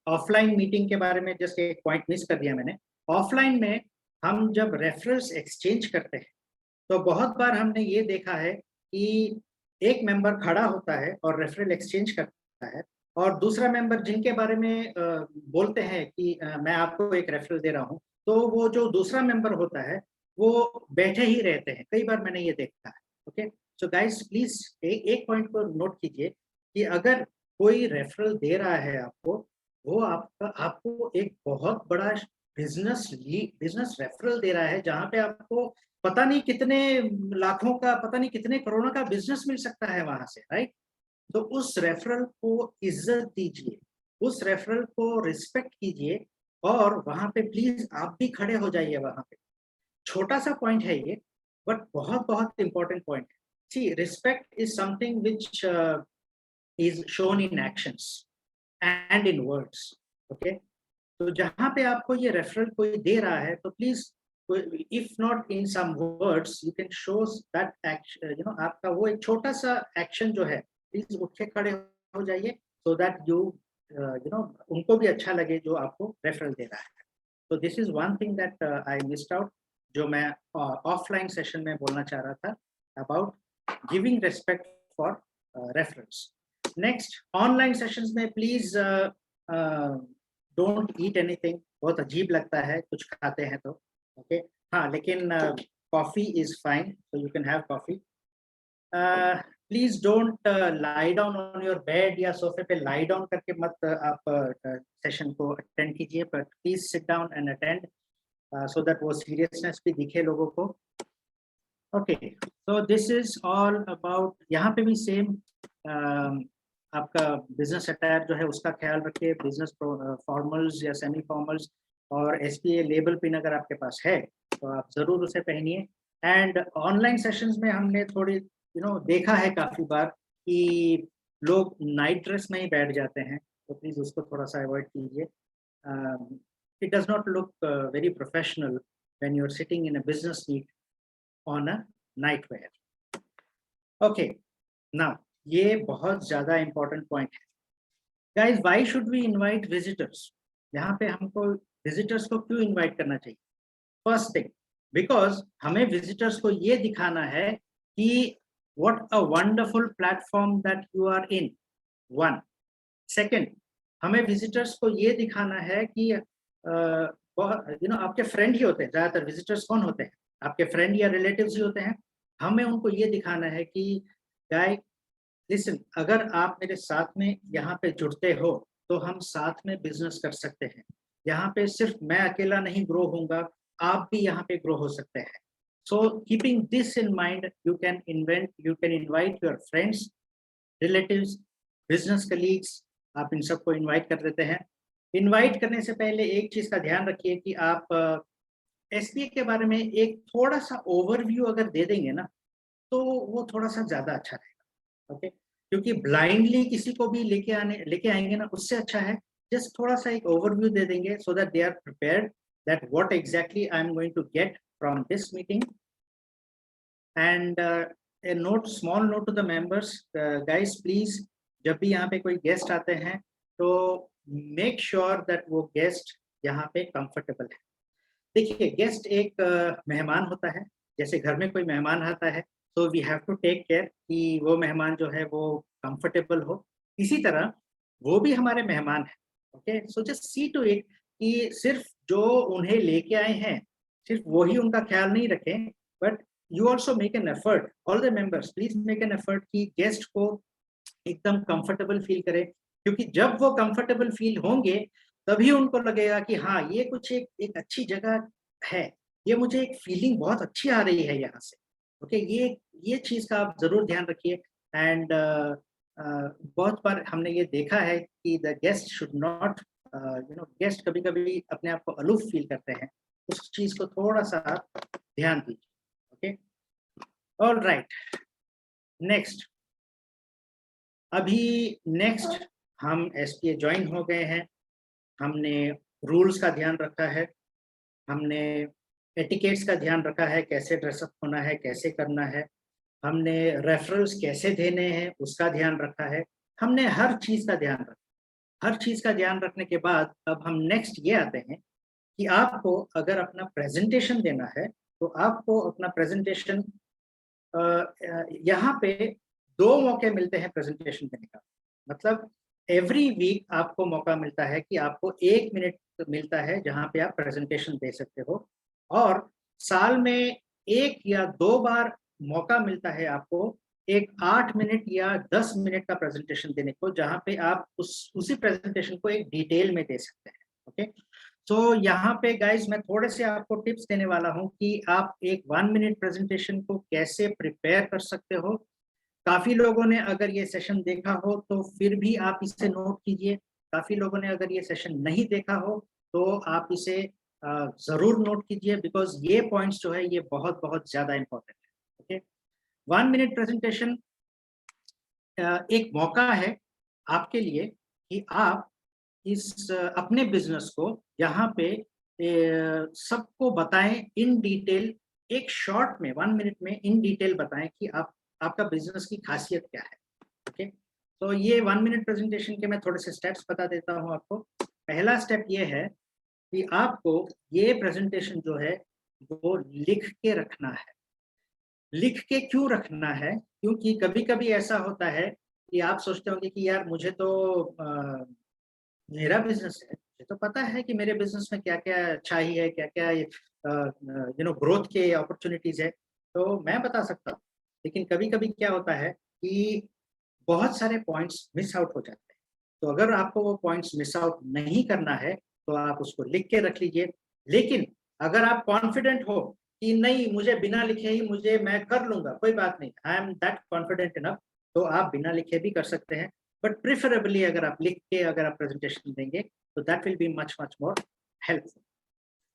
ऑफलाइन मीटिंग के बारे में जस्ट एक पॉइंट मिस कर दिया मैंने। ऑफलाइन में हम जब रेफरल्स एक्सचेंज करते हैं, तो बहुत बार हमने ये देखा है कि एक मेंबर खड़ा होता है और रेफरल एक्सचेंज करता है, और दूसरा मेंबर जिनके बारे में बोलते हैं कि मैं आपको एक रेफरल दे रहा हूँ, तो वो जो दूसरा मेंबर होता है वो बैठे ही रहते हैं। कई बार मैंने ये देखा है। ओके, सो गाइस प्लीज एक पॉइंट को नोट कीजिए कि अगर कोई रेफरल दे रहा है आपको, वो आपको एक बहुत बड़ा बिजनेस रेफरल दे रहा है, जहाँ पे आपको पता नहीं कितने लाखों का, पता नहीं कितने करोड़ों का बिजनेस मिल सकता है वहां से, राइट? तो उस रेफरल को इज्जत दीजिए, उस रेफरल को रिस्पेक्ट कीजिए, और वहां पे प्लीज आप भी खड़े हो जाइए वहां पे। छोटा सा पॉइंट है ये, बट बहुत बहुत इंपॉर्टेंट पॉइंट है। See, respect is something which is shown in actions and in words. Okay, तो जहां पे आपको ये रेफरल कोई दे रहा है, तो please, if not in some words, you can show that action, आपका वो एक छोटा सा एक्शन जो है, प्लीज उठ के खड़े हो जाइए, सो दैट उनको भी अच्छा लगे जो आपको रेफरल दे रहा है। तो this is one thing that I missed out, जो मैं ऑफलाइन सेशन में बोलना चाह रहा था, about giving respect for referrals. Next, online sessions में प्लीज डोंट ईट एनीथिंग। बहुत अजीब लगता है कुछ खाते हैं तो, ओके। हाँ, लेकिन coffee is fine, so you can have coffee. Please don't lie down on your bed या सोफे पे लाई डाउन करके मत आप सेशन को अटेंड कीजिए, but please sit down and attend, so that वो सीरियसनेस भी दिखे लोगों को। Okay, so this is all about, यहाँ पे भी सेम आपका बिजनेस अटायर जो है उसका ख्याल रखिए, बिजनेस फॉर्मल्स या सेमी फॉर्मल्स, और SPA लेबल पिन अगर आपके पास है तो आप जरूर उसे पहनिए। एंड ऑनलाइन सेशंस में हमने थोड़ी देखा है काफी बार कि लोग नाइट ड्रेस में ही बैठ जाते हैं, तो प्लीज उसको थोड़ा सा अवॉइड कीजिए। It does not look very professional when you are sitting in a business meet on a night wear. Okay, now ये बहुत ज्यादा इंपॉर्टेंट पॉइंट है guys, why should we invite visitors? यहाँ पे हमको विजिटर्स को क्यों इनवाइट करना चाहिए? फर्स्ट थिंग, बिकॉज हमें विजिटर्स को ये दिखाना है कि what a wonderful platform that you are in, one. Second, हमें विजिटर्स को ये दिखाना है कि आपके फ्रेंड ही होते हैं ज्यादातर। विजिटर्स कौन होते हैं? आपके फ्रेंड या रिलेटिव्स ही होते हैं। हमें उनको ये दिखाना है कि गाय लिसन, अगर आप मेरे साथ में यहाँ पे जुड़ते हो तो हम साथ में बिजनेस कर सकते हैं। यहाँ पे सिर्फ मैं अकेला नहीं ग्रो होऊंगा, आप भी यहाँ पे ग्रो हो सकते हैं। So keeping this in mind, you can invite your friends, relatives, business colleagues, आप इन सबको इनवाइट कर देते हैं। इनवाइट करने से पहले एक चीज का ध्यान रखिए कि आप SPA के बारे में एक थोड़ा सा ओवरव्यू अगर दे देंगे ना, तो वो थोड़ा सा ज्यादा अच्छा रहेगा। ओके, क्योंकि ब्लाइंडली किसी को भी लेके आएंगे ना, उससे अच्छा है जस्ट थोड़ा सा एक ओवरव्यू दे देंगे, so that they are prepared that what exactly I am going to get from this meeting. And a note, small note to the members, guys please, जब भी यहाँ पे कोई गेस्ट आते हैं तो मेक श्योर दैट वो गेस्ट यहाँ पे कंफर्टेबल है। देखिए, गेस्ट एक मेहमान होता है, जैसे घर में कोई मेहमान आता है तो we have to take care कि वो मेहमान जो है वो कंफर्टेबल हो। इसी तरह वो भी हमारे मेहमान है। Okay, so just see to it कि सिर्फ जो उन्हें लेके आए हैं सिर्फ वही उनका ख्याल नहीं रखें, but you also make an effort, all the members please make an effort कि गेस्ट को एकदम कंफर्टेबल फील करें, क्योंकि जब वो कंफर्टेबल फील होंगे तभी उनको लगेगा कि हाँ, ये कुछ एक अच्छी जगह है, ये मुझे एक फीलिंग बहुत अच्छी आ रही है यहाँ से। ओके, ये चीज का आप जरूर ध्यान रखिए। एंड बहुत बार हमने ये देखा है कि the guest should not, guest कभी कभी अपने आप को अलूफ फील करते हैं, उस चीज को थोड़ा सा ध्यान दीजिए। ओके, ऑल राइट, नेक्स्ट, अभी नेक्स्ट हम SPA ज्वाइन हो गए हैं, हमने रूल्स का ध्यान रखा है, हमने एटिकेट्स का ध्यान रखा है, कैसे ड्रेसअप होना है, कैसे करना है, हमने रेफरल्स कैसे देने हैं उसका ध्यान रखा है, हमने हर चीज का ध्यान रखा। हर चीज का ध्यान रखने के बाद अब हम नेक्स्ट ये आते हैं कि आपको अगर अपना प्रेजेंटेशन देना है तो आपको अपना प्रेजेंटेशन यहाँ पे 2 मौके मिलते हैं प्रेजेंटेशन देने का। मतलब एवरी वीक आपको मौका मिलता है कि आपको 1 मिनट मिलता है जहाँ पे आप प्रेजेंटेशन दे सकते हो, और साल में 1 या 2 बार मौका मिलता है आपको एक 8 मिनट या 10 मिनट का प्रेजेंटेशन देने को, जहाँ पे आप उसी प्रेजेंटेशन को एक डिटेल में दे सकते हैं। ओके, तो यहाँ पे गाइज मैं थोड़े से आपको टिप्स देने वाला हूँ कि आप एक 1 मिनट प्रेजेंटेशन को कैसे प्रिपेयर कर सकते हो। काफी लोगों ने अगर ये सेशन देखा हो तो फिर भी आप इसे नोट कीजिए, काफी लोगों ने अगर ये सेशन नहीं देखा हो तो आप इसे जरूर नोट कीजिए, बिकॉज ये पॉइंट्स जो है ये बहुत बहुत ज्यादा इंपॉर्टेंट है। ओके, 1 मिनट प्रेजेंटेशन एक मौका है आपके लिए कि आप इस अपने बिजनेस को यहाँ पे सबको बताएं इन डिटेल, एक शॉर्ट में 1 मिनट में इन डिटेल बताएं कि आप आपका बिजनेस की खासियत क्या है। ओके, तो ये 1 मिनट प्रेजेंटेशन के मैं थोड़े से स्टेप्स बता देता हूँ आपको। पहला स्टेप ये है कि आपको ये प्रेजेंटेशन जो है वो लिख के रखना है। लिख के क्यों रखना है? क्योंकि कभी-कभी ऐसा होता है कि आप सोचते होंगे कि यार मुझे तो मेरा बिज़नेस है, मुझे तो पता है कि मेरे बिज़नेस में क्या-क्या चाहिए, क्या-क्या ग्रोथ के अपॉर्च्युनिटीज़ है, तो मैं बता सकता हूँ। लेकिन कभी-कभी क्या होता है कि बहुत सारे पॉइंट्स मिस आउट हो जाते हैं। तो अगर आपको वो पॉइंट्स मिस आउट नहीं करना है, तो आप उसको लिख के रख लीजिए। लेकिन अगर आप कॉन्फिडेंट हो कि नहीं मुझे बिना लिखे ही मैं कर लूँगा, कोई बात नहीं, I am that confident enough, तो आप बिना लिखे भी कर सकते हैं। बट प्रेफरेबली अगर आप लिख के अगर आप प्रेजेंटेशन देंगे तो that will be much more helpful.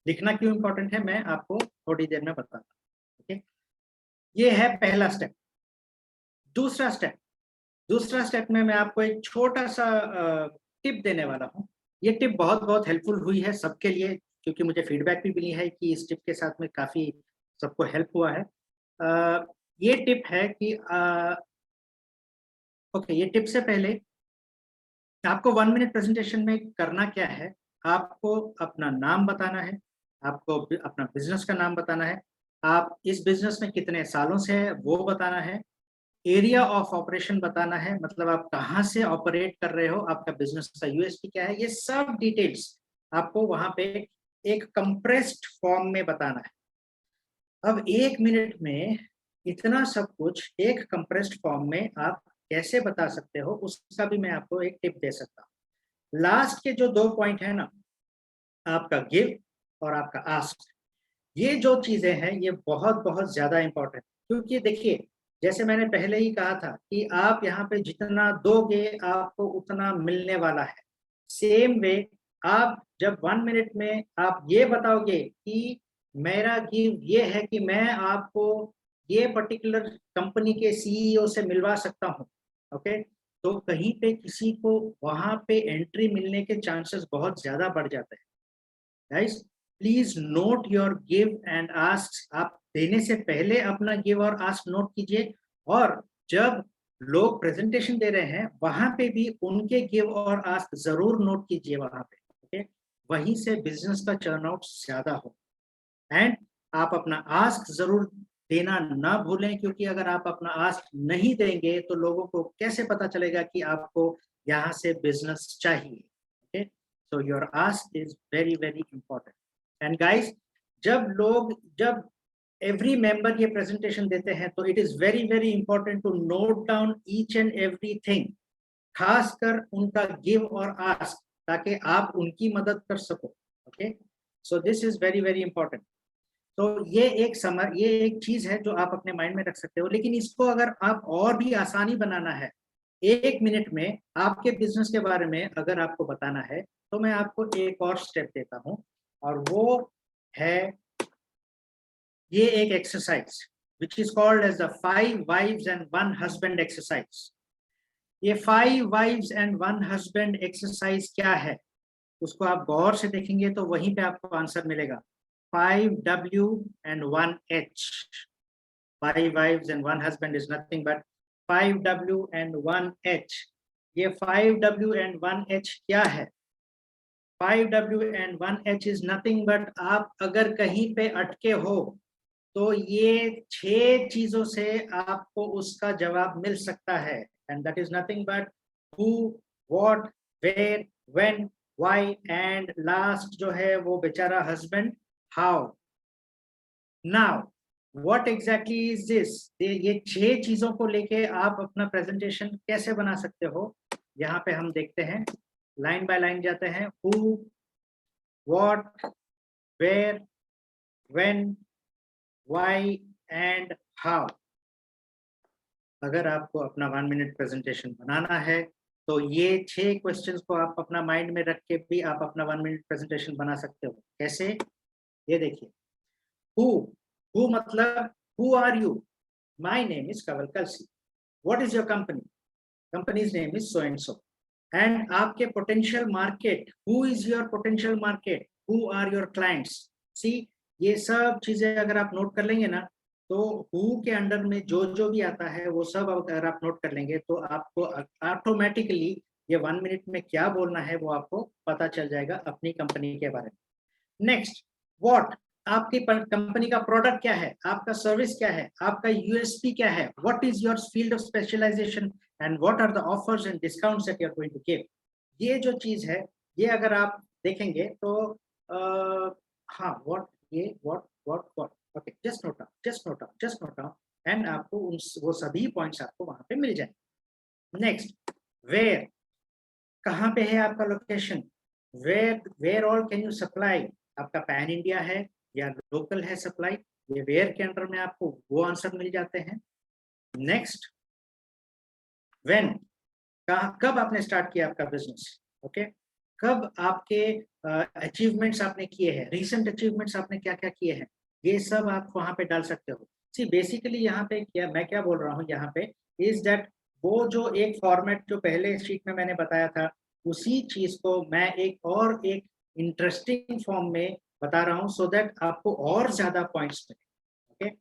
लिखना क्यों इंपॉर्टेंट है मैं आपको थोड़ी देर में बताता हूँ। ओके, ये है पहला स्टेप। दूसरा स्टेप में मैं आपको एक छोटा सा टिप देने वाला हूँ। ये टिप बहुत बहुत हेल्पफुल हुई है सबके लिए, क्योंकि मुझे फीडबैक भी मिली है कि इस टिप के साथ में काफ़ी सबको हेल्प हुआ है। ये टिप है कि ओके, ये टिप से पहले आपको 1 मिनट प्रेजेंटेशन में करना क्या है, आपको अपना नाम बताना है, आपको अपना बिज़नेस का नाम बताना है, आप इस बिज़नेस में कितने सालों से हैं वो बताना है, एरिया ऑफ ऑपरेशन बताना है, मतलब आप कहाँ से ऑपरेट कर रहे हो, आपका बिज़नेस का यूएसपी क्या है, ये सब डिटेल्स आपको वहाँ पे एक कंप्रेस्ड फॉर्म में बताना है। अब 1 मिनट में इतना सब कुछ एक कंप्रेस्ड फॉर्म में आप कैसे बता सकते हो, उसका भी मैं आपको एक टिप दे सकता हूँ। लास्ट के जो 2 पॉइंट है ना, आपका गिव और आपका आस्क, ये जो चीजें हैं ये बहुत बहुत ज्यादा इंपॉर्टेंट, क्योंकि देखिए जैसे मैंने पहले ही कहा था कि आप यहाँ पे जितना दोगे आपको उतना मिलने वाला है। सेम वे आप जब 1 मिनट में आप ये बताओगे कि मेरा गिव ये है कि मैं आपको ये पर्टिकुलर कंपनी के सीईओ से मिलवा सकता हूँ, ओके, तो कहीं पे किसी को वहां पे एंट्री मिलने के चांसेस बहुत ज्यादा बढ़ जाते हैं। Guys please not your give and ask. आप देने से पहले अपना गिव और आस्क नोट कीजिए, और जब लोग प्रेजेंटेशन दे रहे हैं वहां पे भी उनके गिव और आस्क जरूर नोट कीजिए वहां पे। ओके, वहीं से बिजनेस का टर्नआउट ज्यादा हो। एंड आप अपना आस्क जरूर देना ना भूलें, क्योंकि अगर आप अपना आस्क नहीं देंगे तो लोगों को कैसे पता चलेगा कि आपको यहाँ से बिजनेस चाहिए। Okay, so your ask is very very important. And guys, जब एवरी मेंबर ये प्रेजेंटेशन देते हैं तो it is very very important to note down each and everything, खासकर उनका गिव और आस्क, ताकि आप उनकी मदद कर सको। Okay, so this is very very important. तो ये एक चीज है जो आप अपने माइंड में रख सकते हो। लेकिन इसको अगर आप और भी आसानी बनाना है, 1 मिनट में आपके बिजनेस के बारे में अगर आपको बताना है, तो मैं आपको एक और स्टेप देता हूँ, और वो है ये एक exercise which is called as the 5 wives and 1 husband exercise. ये 5 वाइव्स एंड 1 हस्बैंड एक्सरसाइज क्या है, उसको आप गौर से देखेंगे तो वहीं पे आपको आंसर मिलेगा। 5W and 1H. 5 wives and 1 husband is nothing but 5W and 1H. ये 5W and 1H क्या है? 5W and 1H is nothing but आप अगर कहीं पे अटके हो तो ये 6 चीजों से आपको उसका जवाब मिल सकता है, and that is nothing but who, what, where, when, why and last जो है वो बेचारा husband, how. Now what exactly is this? ये 6 चीजों को लेके आप अपना प्रेजेंटेशन कैसे बना सकते हो, यहाँ पे हम देखते हैं, लाइन बाय लाइन जाते हैं। Who, what, where, when, why and how. अगर आपको अपना 1 मिनट प्रेजेंटेशन बनाना है तो ये 6 क्वेश्चंस को आप अपना माइंड में रख के भी आप अपना 1 मिनट प्रेजेंटेशन बना सकते हो। कैसे? ये देखिए, हु मतलब who are you? My name is Kanwal Kalsi. What is your company? Company's name is so and so. And आपके potential market, who is your potential market, who are your clients. See, ये सब चीजें अगर आप नोट कर लेंगे ना, तो हु के अंडर में जो जो भी आता है वो सब अगर आप नोट कर लेंगे तो आपको ऑटोमेटिकली ये 1 मिनट में क्या बोलना है वो आपको पता चल जाएगा अपनी कंपनी के बारे में। नेक्स्ट, व्हाट, आपकी कंपनी का प्रोडक्ट क्या है, आपका सर्विस क्या है, आपका यूएसपी क्या है, what is your field of specialisation and what are the offers and discounts that you are going to give. ये जो चीज है, ये अगर आप देखेंगे तो हाँ, व्हाट, ये what, okay, just note down and आपको वो सभी पॉइंट्स आपको वहां पे मिल जाए। नेक्स्ट, वेयर, कहाँ पे है आपका location, where all can you supply, आपका पैन इंडिया है या लोकल है सप्लाई, ये वेयर के अंडर में आपको वो आंसर मिल जाते हैं। नेक्स्ट, व्हेन, कब आपने स्टार्ट किया आपका बिजनेस, ओके, कब आपके अचीवमेंट्स आपने किए हैं, रिसेंट अचीवमेंट्स आपने क्या क्या किए हैं, ये सब आप वहां पे डाल सकते हो। सी बेसिकली यहाँ पे मैं क्या बोल रहा हूँ यहाँ पे इज दैट वो जो एक फॉर्मेट जो पहले शीट में मैंने बताया था, उसी चीज को मैं एक इंटरेस्टिंग फॉर्म में बता रहा हूँ सो दैट आपको और ज्यादा पॉइंट्स मिले। Okay,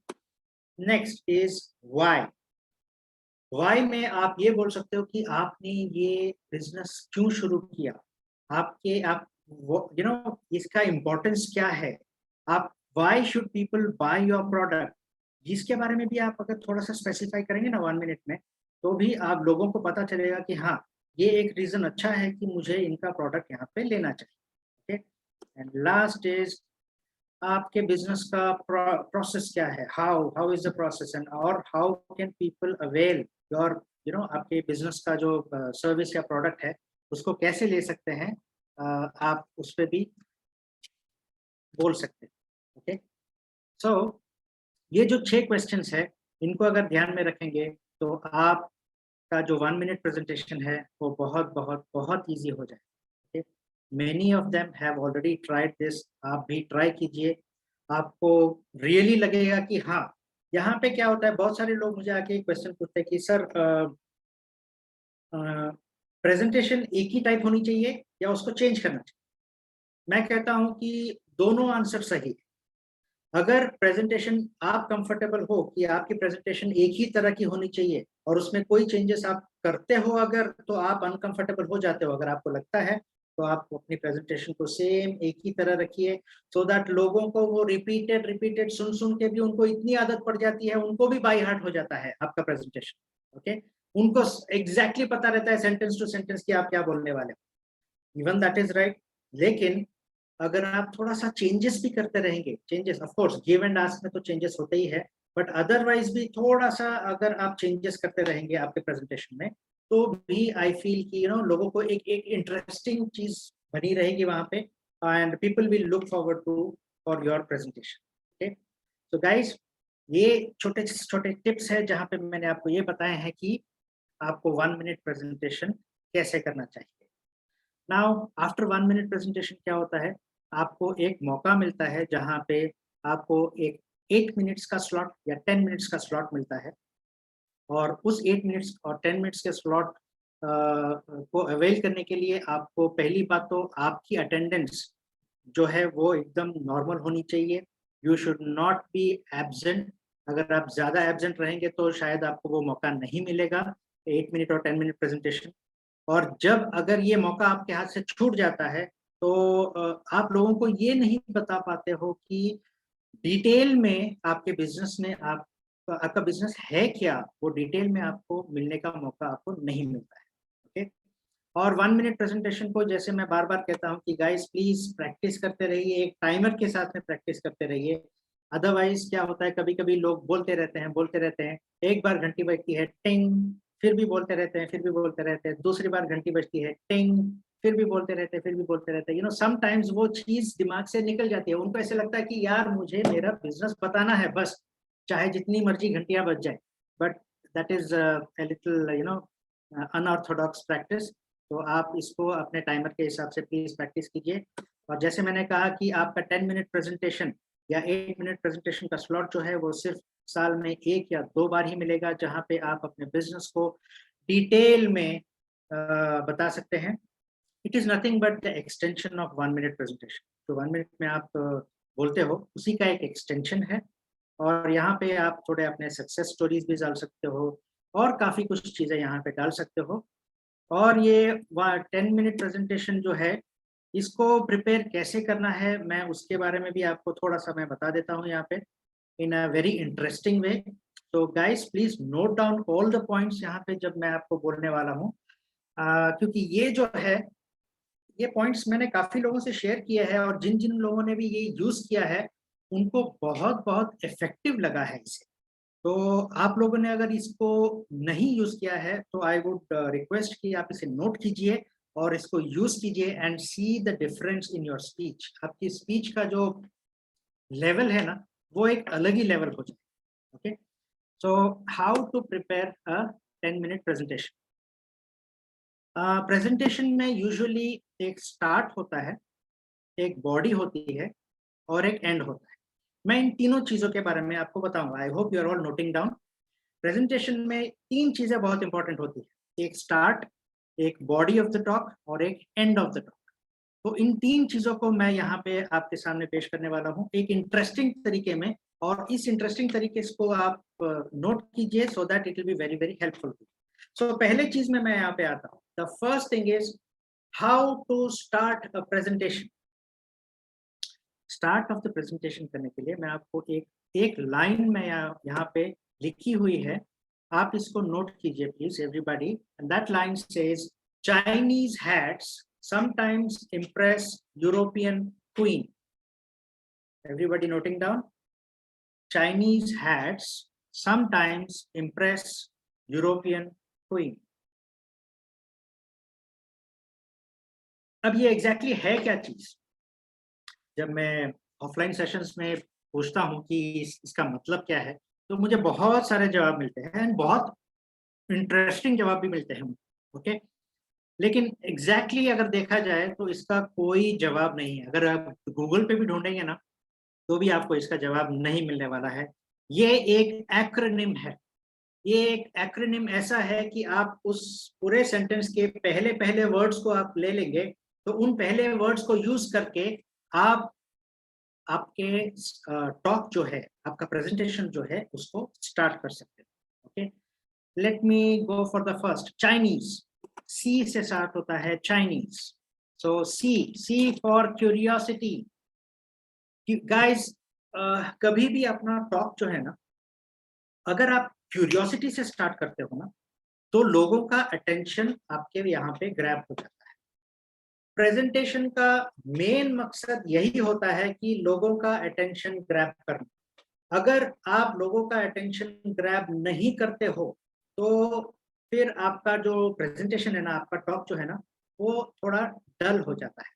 next is why. Why में आप ये बोल सकते हो कि आपने ये बिजनेस क्यों शुरू किया, आप इसका इम्पोर्टेंस क्या है, आप why should people by your product, जिसके बारे में भी आप अगर थोड़ा सा स्पेसिफाई करेंगे ना 1 मिनट में, तो भी आप लोगों को पता चलेगा कि हाँ, ये एक रीजन अच्छा है कि मुझे इनका प्रोडक्ट यहाँ पे लेना चाहिए। ओके, एंड लास्ट इज आपके बिजनेस का प्रोसेस क्या है, how is the process and और how can people avail your आपके बिजनेस का जो सर्विस या प्रोडक्ट है उसको कैसे ले सकते हैं, आप उस पर भी बोल सकते हैं। ओके, सो ये जो 6 क्वेश्चंस है इनको अगर ध्यान में रखेंगे तो आपका जो 1 मिनट प्रेजेंटेशन है वो बहुत बहुत बहुत ईजी हो जाए। Many of them have already tried this, आप भी ट्राई कीजिए, आपको रियली लगेगा कि हाँ, यहाँ पे क्या होता है, बहुत सारे लोग मुझे आके क्वेश्चन पूछते हैं कि सर प्रेजेंटेशन एक ही टाइप होनी चाहिए या उसको चेंज करना चाहिए। मैं कहता हूँ कि दोनों आंसर सही है। अगर प्रेजेंटेशन आप कंफर्टेबल हो कि आपकी प्रेजेंटेशन एक ही तरह की होनी चाहिए और उसमें कोई चेंजेस आप करते हो अगर, तो आप अनकंफर्टेबल हो जाते हो। अगर आपको लगता है तो आप अपनी प्रेजेंटेशन को सेम एक ही तरह रखिए सो दैट लोगों को वो रिपीटेड सुन सुन के भी उनको इतनी आदत पड़ जाती है, उनको भी बाई हार्ट हो जाता है आपका प्रेजेंटेशन। ओके, उनको एग्जैक्टली पता रहता है सेंटेंस टू सेंटेंस कि आप क्या बोलने वाले हो। इवन दैट इज राइट, लेकिन अगर आप थोड़ा सा चेंजेस भी करते रहेंगे, changes of course give and ask में तो चेंजेस होते ही है, बट अदरवाइज भी थोड़ा सा अगर आप चेंजेस करते रहेंगे आपके प्रेजेंटेशन में, तो भी आई फील कि लोगों को एक इंटरेस्टिंग चीज बनी रहेगी वहां पे, and people will look forward to for your presentation. Okay, so guys, ये छोटे छोटे टिप्स है जहाँ पे मैंने आपको ये बताया है कि आपको 1 मिनट प्रेजेंटेशन कैसे करना चाहिए। नाउ आफ्टर 1 मिनट प्रेजेंटेशन क्या होता है, आपको एक मौका मिलता है जहाँ पे आपको एक 8 मिनट्स का स्लॉट या 10 मिनट्स का स्लॉट मिलता है, और उस 8 मिनट्स और 10 मिनट्स के स्लॉट को अवेल करने के लिए आपको पहली बात तो आपकी अटेंडेंस जो है वो एकदम नॉर्मल होनी चाहिए। You should not B absent. अगर आप ज़्यादा एब्सेंट रहेंगे तो शायद आपको वो मौका नहीं मिलेगा 8 मिनट और 10 मिनट प्रेजेंटेशन। और जब अगर ये मौका आपके हाथ से छूट जाता है तो आप लोगों को ये नहीं बता पाते हो कि डिटेल में आपके बिजनेस ने आपका बिजनेस है क्या, वो डिटेल में आपको मिलने का मौका आपको नहीं मिलता है। ओके, और 1 मिनट प्रेजेंटेशन को जैसे मैं बार बार कहता हूँ कि गाइस प्लीज प्रैक्टिस करते रहिए, एक टाइमर के साथ में प्रैक्टिस करते रहिए। अदरवाइज क्या होता है, कभी कभी लोग बोलते रहते हैं, एक बार घंटी बजती है टिंग, फिर भी बोलते रहते हैं, फिर भी बोलते रहते हैं, दूसरी बार घंटी बजती है टिंग, फिर भी बोलते रहते हैं, फिर भी बोलते रहते हैं। समटाइम्स वो चीज दिमाग से निकल जाती है, उनको ऐसे लगता है कि यार मुझे मेरा बिजनेस बताना है बस, चाहे जितनी मर्जी घंटियां बज जाए। But that is little unorthodox practice. तो आप इसको अपने टाइमर के हिसाब से प्लीज प्रैक्टिस कीजिए। और जैसे मैंने कहा कि आपका 10 मिनट प्रेजेंटेशन या 8 मिनट प्रेजेंटेशन का स्लॉट जो है वो सिर्फ साल में 1 या 2 बार ही मिलेगा, जहां पे आप अपने बिजनेस को डिटेल में बता सकते हैं। It is nothing but the extension of 1 minute presentation. जो 1 मिनट में आप बोलते हो उसी का एक एक्सटेंशन है। और यहाँ पे आप थोड़े अपने सक्सेस स्टोरीज भी डाल सकते हो और काफी कुछ चीजें यहाँ पे डाल सकते हो। और ये 10 मिनट प्रेजेंटेशन जो है, इसको प्रिपेयर कैसे करना है मैं उसके बारे में भी आपको थोड़ा सा मैं बता देता हूँ यहाँ पे, इन अ वेरी इंटरेस्टिंग वे। तो guys please note down all the points यहाँ पे जब मैं आपको बोलने वाला हूँ, क्योंकि ये जो है, ये पॉइंट्स मैंने काफी लोगों से शेयर किए हैं और जिन जिन लोगों ने भी ये यूज किया है उनको बहुत बहुत इफेक्टिव लगा है इसे। तो आप लोगों ने अगर इसको नहीं यूज किया है तो आई वुड रिक्वेस्ट कि आप इसे नोट कीजिए और इसको यूज कीजिए and see the difference in your speech. आपकी स्पीच का जो लेवल है ना, वो एक अलग ही लेवल हो जाए। Okay, so how to prepare a 10 minute presentation. Presentation में यूजुअली एक स्टार्ट होता है, एक बॉडी होती है और एक एंड होता है। मैं इन तीनों चीजों के बारे में आपको बताऊंगा। I hope you are all noting down. Presentation में 3 चीजें बहुत इंपॉर्टेंट होती है, एक स्टार्ट, एक बॉडी ऑफ द टॉक और एक एंड ऑफ द टॉक। तो इन 3 चीजों को मैं यहाँ पे आपके सामने पेश करने वाला हूँ एक इंटरेस्टिंग तरीके में, और इस इंटरेस्टिंग तरीके को आप नोट कीजिए so that it will be very very helpful. So पहले चीज में मैं यहाँ पे आता हूँ। The first thing is how to start a presentation. Start of the presentation करने के लिए मैं आपको एक लाइन में यहाँ पे लिखी हुई है, आप इसको नोट कीजिए please everybody. And that line says Chinese hats sometimes impress European queen. Everybody noting down? Chinese hats sometimes impress European queen. अब ये एग्जैक्टली है क्या चीज? जब मैं ऑफलाइन सेशंस में पूछता हूँ कि इसका मतलब क्या है, तो मुझे बहुत सारे जवाब मिलते हैं एंड बहुत इंटरेस्टिंग जवाब भी मिलते हैं। ओके, लेकिन एग्जैक्टली अगर देखा जाए तो इसका कोई जवाब नहीं है। अगर आप गूगल पे भी ढूंढेंगे ना तो भी आपको इसका जवाब नहीं मिलने वाला है। ये एक एक्रोनिम है। ये एक एक्रोनिम ऐसा है कि आप उस पूरे सेंटेंस के पहले पहले वर्ड्स को आप ले लेंगे, तो उन पहले वर्ड्स को यूज करके आप आपके टॉक जो है, आपका प्रेजेंटेशन जो है, उसको स्टार्ट कर सकते हैं। Okay, let me go for the first. Chinese, C से स्टार्ट होता है Chinese. So C for curiosity. Guys, कभी भी अपना टॉक जो है ना, अगर आप क्यूरियोसिटी से स्टार्ट करते हो ना, तो लोगों का अटेंशन आपके यहाँ पे ग्रैब हो जाता है। प्रेजेंटेशन का मेन मकसद यही होता है कि लोगों का अटेंशन ग्रैब करना। अगर आप लोगों का अटेंशन ग्रैब नहीं करते हो तो फिर आपका जो प्रेजेंटेशन है ना, आपका टॉक जो है ना, वो थोड़ा डल हो जाता है।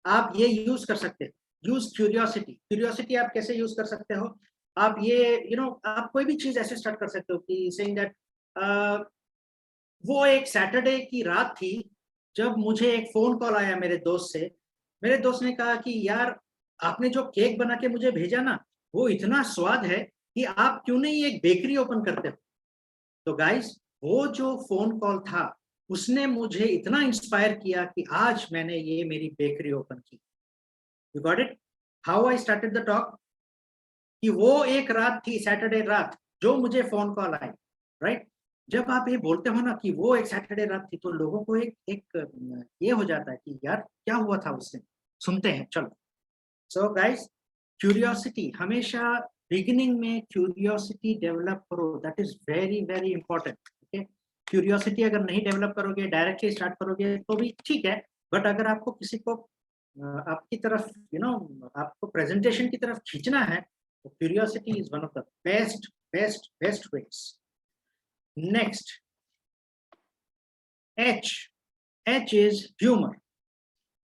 आप ये यूज कर सकते हो, यूज क्यूरियोसिटी। क्यूरियोसिटी आप कैसे यूज कर सकते हो? आप ये आप कोई भी चीज ऐसे स्टार्ट कर सकते हो कि सेइंग दैट वो एक सैटरडे की रात थी जब मुझे एक फोन कॉल आया मेरे दोस्त से। मेरे दोस्त ने कहा कि यार आपने जो केक बना के मुझे भेजा ना, वो इतना स्वाद है कि आप क्यों नहीं एक बेकरी ओपन करते हो। तो गाइस, वो जो फोन कॉल था उसने मुझे इतना इंस्पायर किया कि आज मैंने ये मेरी बेकरी ओपन की। You got it? How I started the talk? कि वो एक रात थी, सैटरडे रात, जो मुझे फोन कॉल आई। राइट? जब आप ये बोलते हो ना कि वो एक सैटरडे रात थी, तो लोगों को एक ये हो जाता है कि यार क्या हुआ था उस दिन। सुनते हैं, चलो। सो गाइस, क्यूरियोसिटी, हमेशा बिगिनिंग में क्यूरियोसिटी डेवलप करो, that is very very important. Okay, curiosity अगर नहीं डेवलप करोगे, डायरेक्टली स्टार्ट करोगे तो भी ठीक है, बट अगर आपको किसी को आपकी तरफ आपको प्रेजेंटेशन की तरफ खींचना है तो curiosity is one of the best best best veg. Next, H is humour.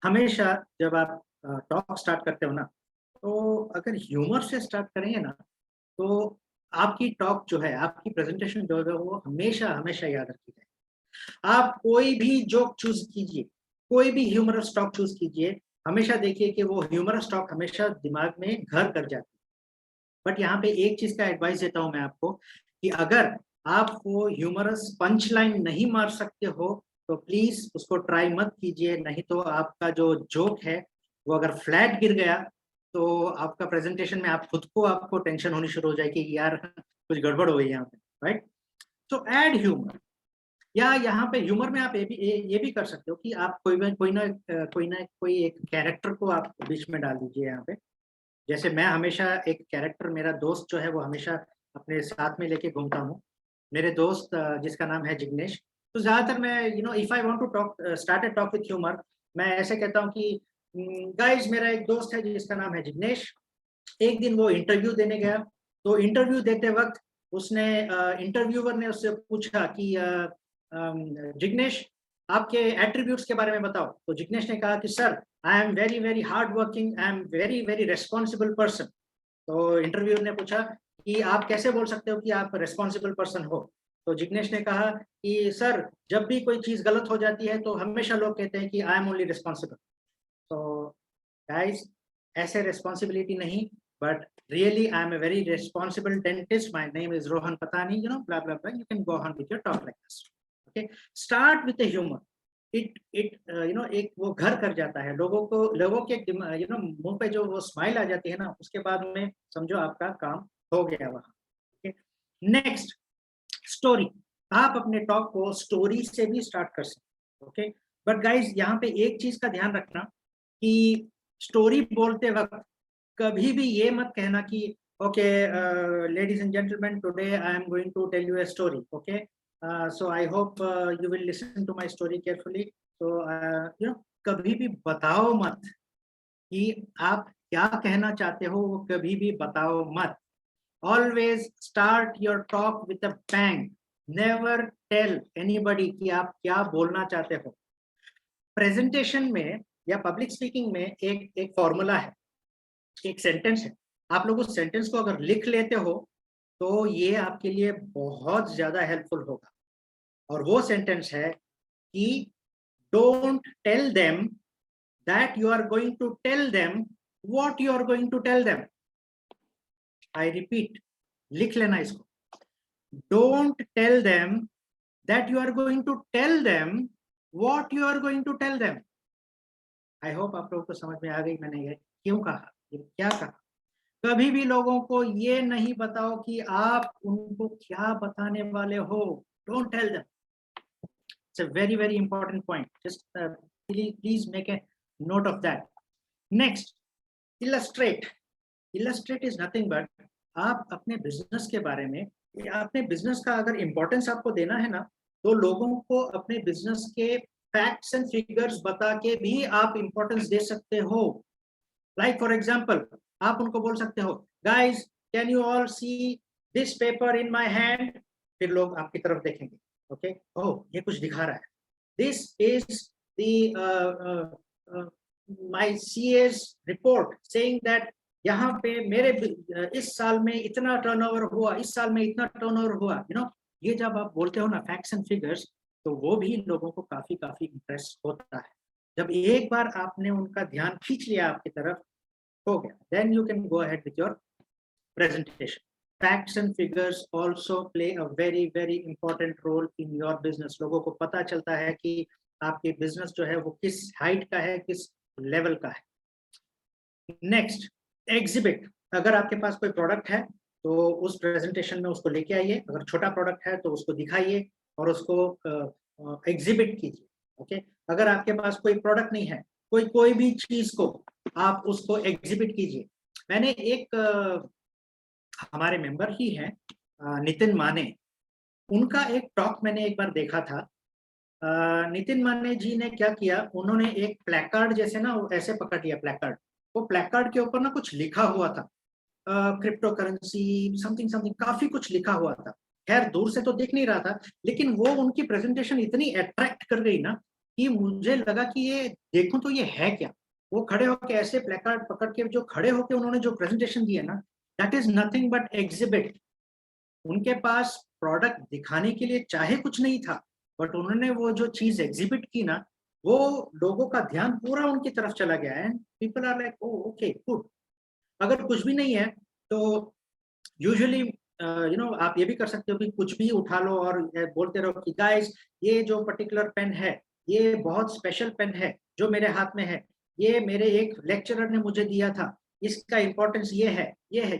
हमेशा जब आप टॉक स्टार्ट करते हो ना, तो अगर ह्यूमर से स्टार्ट करेंगे ना, तो आपकी टॉक जो है, आपकी प्रेजेंटेशन जो है, वो हमेशा हमेशा याद रखी जाए। आप कोई भी जोक चूज कीजिए, कोई भी ह्यूमरस टॉक चूज कीजिए, हमेशा देखिए कि वो ह्यूमरस टॉक हमेशा दिमाग में घर कर जाती है। बट यहाँ पे एक चीज का एडवाइस देता हूँ मैं आपको, कि अगर आप वो ह्यूमरस पंच लाइन नहीं मार सकते हो तो प्लीज उसको ट्राई मत कीजिए, नहीं तो आपका जो जोक है वो अगर फ्लैट गिर गया तो आपका प्रेजेंटेशन में आप खुद को आपको टेंशन होनी शुरू हो जाएगी कि यार कुछ गड़बड़ हो गई यहाँ पे, राइट। तो ऐड ह्यूमर, या यहाँ पे ह्यूमर में आप ये भी कर सकते हो कि आप कोई ना कोई एक कैरेक्टर को आप बीच में डाल दीजिए यहाँ पे। जैसे मैं हमेशा एक कैरेक्टर, मेरा दोस्त जो है वो हमेशा अपने साथ में लेके घूमता हूँ, मेरे दोस्त जिसका नाम है जिग्नेश। तो ज्यादातर मैं if I want to talk start a talk with humour, मैं ऐसे कहता हूँ कि गाइस मेरा एक दोस्त है जिसका नाम है जिग्नेश। एक दिन वो इंटरव्यू देने गया, तो इंटरव्यू देते वक्त उसने इंटरव्यूअर ने उससे पूछा कि जिग्नेश आपके एट्रीब्यूट्स के बारे में बताओ। तो जिग्नेश ने कहा कि sir I am very very hard working, I am very very responsible person. तो इंटरव्यूअर ने पूछा कि आप कैसे बोल सकते हो कि आप रेस्पॉन्सिबल पर्सन हो। तो जिग्नेश ने कहा कि सर जब भी कोई चीज गलत हो जाती है तो हमेशा लोग कहते हैं कि आई एम ओनली रिस्पॉन्सिबल। तो गाइस, ऐसे रिस्पॉन्सिबिलिटी नहीं, but really I'm a very responsible dentist, my name is Rohan Patani, blah blah blah, you can go on with your talk like this. Okay, start with the humor. it एक वो घर कर जाता है लोगों के मुंह पे जो वो स्माइल आ जाती है ना, उसके बाद में समझो आपका काम हो गया वहां। Okay, next, story. आप अपने टॉक को स्टोरी से भी स्टार्ट कर सकते। ओके, बट गाइज यहाँ पे एक चीज का ध्यान रखना कि स्टोरी बोलते वक्त कभी भी ये मत कहना कि okay ladies and gentleman today I am going to tell you a story. Okay, so I hope you will listen to my story carefully. तो कभी भी बताओ मत कि आप क्या कहना चाहते हो, वो कभी भी बताओ मत। Always start your talk with a bang, never tell anybody कि आप क्या बोलना चाहते हो। प्रेजेंटेशन में या पब्लिक स्पीकिंग में एक फॉर्मूला है, एक सेंटेंस है। आप लोग उस सेंटेंस को अगर लिख लेते हो तो ये आपके लिए बहुत ज्यादा हेल्पफुल होगा। और वो सेंटेंस है कि don't tell them that you are going to tell them what you are going to tell them. I repeat, लिख लेना इसको। Don't tell them that you are going to tell them what you are going to tell them. I hope आप लोगों को समझ में आ गई मैंने ये क्यों कहा, ये क्या कहा। कभी भी लोगों को ये नहीं बताओ कि आप उनको क्या बताने वाले हो। Don't tell them. It's a very very important point, just please make a note of that. Next, illustrate. Illustrate is nothing but आप अपने बिजनेस के बारे में, अपने बिजनेस का अगर इंपॉर्टेंस आपको देना है ना, तो लोगों को अपने बिजनेस के फैक्ट्स एंड फिगर्स बता के भी आप इंपॉर्टेंस दे सकते हो। लाइक फॉर एग्जाम्पल, आप उनको बोल सकते हो guys can you all see this paper in my hand. फिर लोग आपकी तरफ देखेंगे, ओके, ओह ये कुछ दिखा रहा है। This is my CA's report saying that यहाँ पे मेरे इस साल में इतना टर्नओवर हुआ, इस साल में इतना टर्नओवर हुआ। ये जब आप बोलते हो ना फैक्ट्स एंड फिगर्स, तो वो भी लोगों को काफी इंटरेस्ट होता है। जब एक बार आपने उनका ध्यान खींच लिया आपकी तरफ, हो गया, then you can go ahead with your presentation. Facts and figures also play a very very important role in your business. लोगों को पता चलता है कि आपके बिजनेस जो है वो किस हाइट का है, किस लेवल का है। Next, exhibit. अगर आपके पास कोई प्रोडक्ट है तो उस प्रेजेंटेशन में उसको लेके आइए, अगर छोटा प्रोडक्ट है तो उसको दिखाइए और उसको एग्जिबिट कीजिए। ओके, अगर आपके पास कोई प्रोडक्ट नहीं है, कोई भी चीज को आप उसको एग्जिबिट कीजिए। मैंने एक हमारे मेंबर ही हैं नितिन माने, उनका एक टॉक मैंने एक बार देखा था। नितिन माने जी ने क्या किया, उन्होंने एक प्लेकार्ड जैसे ना वो ऐसे पकड़ लिया प्लेकार्ड, वो प्लेकार्ड के ऊपर ना कुछ लिखा हुआ था, क्रिप्टो करेंसी समथिंग समथिंग, काफी कुछ लिखा हुआ था। खैर दूर से तो दिख नहीं रहा था, लेकिन वो उनकी प्रेजेंटेशन इतनी अट्रैक्ट कर गई ना कि मुझे लगा कि ये देखूं तो ये है क्या। वो खड़े होके ऐसे प्लेकार्ड पकड़ के जो खड़े होके उन्होंने जो प्रेजेंटेशन दिया ना, that is nothing but exhibit. उनके पास प्रोडक्ट दिखाने के लिए चाहे कुछ नहीं था, बट उन्होंने वो जो चीज एग्जिबिट की ना, वो लोगों का ध्यान पूरा उनकी तरफ चला गया है। People are like, oh okay good. अगर कुछ भी नहीं है तो यूजुअली आप ये भी कर सकते हो कि कुछ भी उठा लो और बोलते रहो कि गाइस ये जो पर्टिकुलर पेन है ये बहुत स्पेशल पेन है जो मेरे हाथ में है, ये मेरे एक लेक्चरर ने मुझे दिया था, इसका इंपॉर्टेंस ये है, ये है।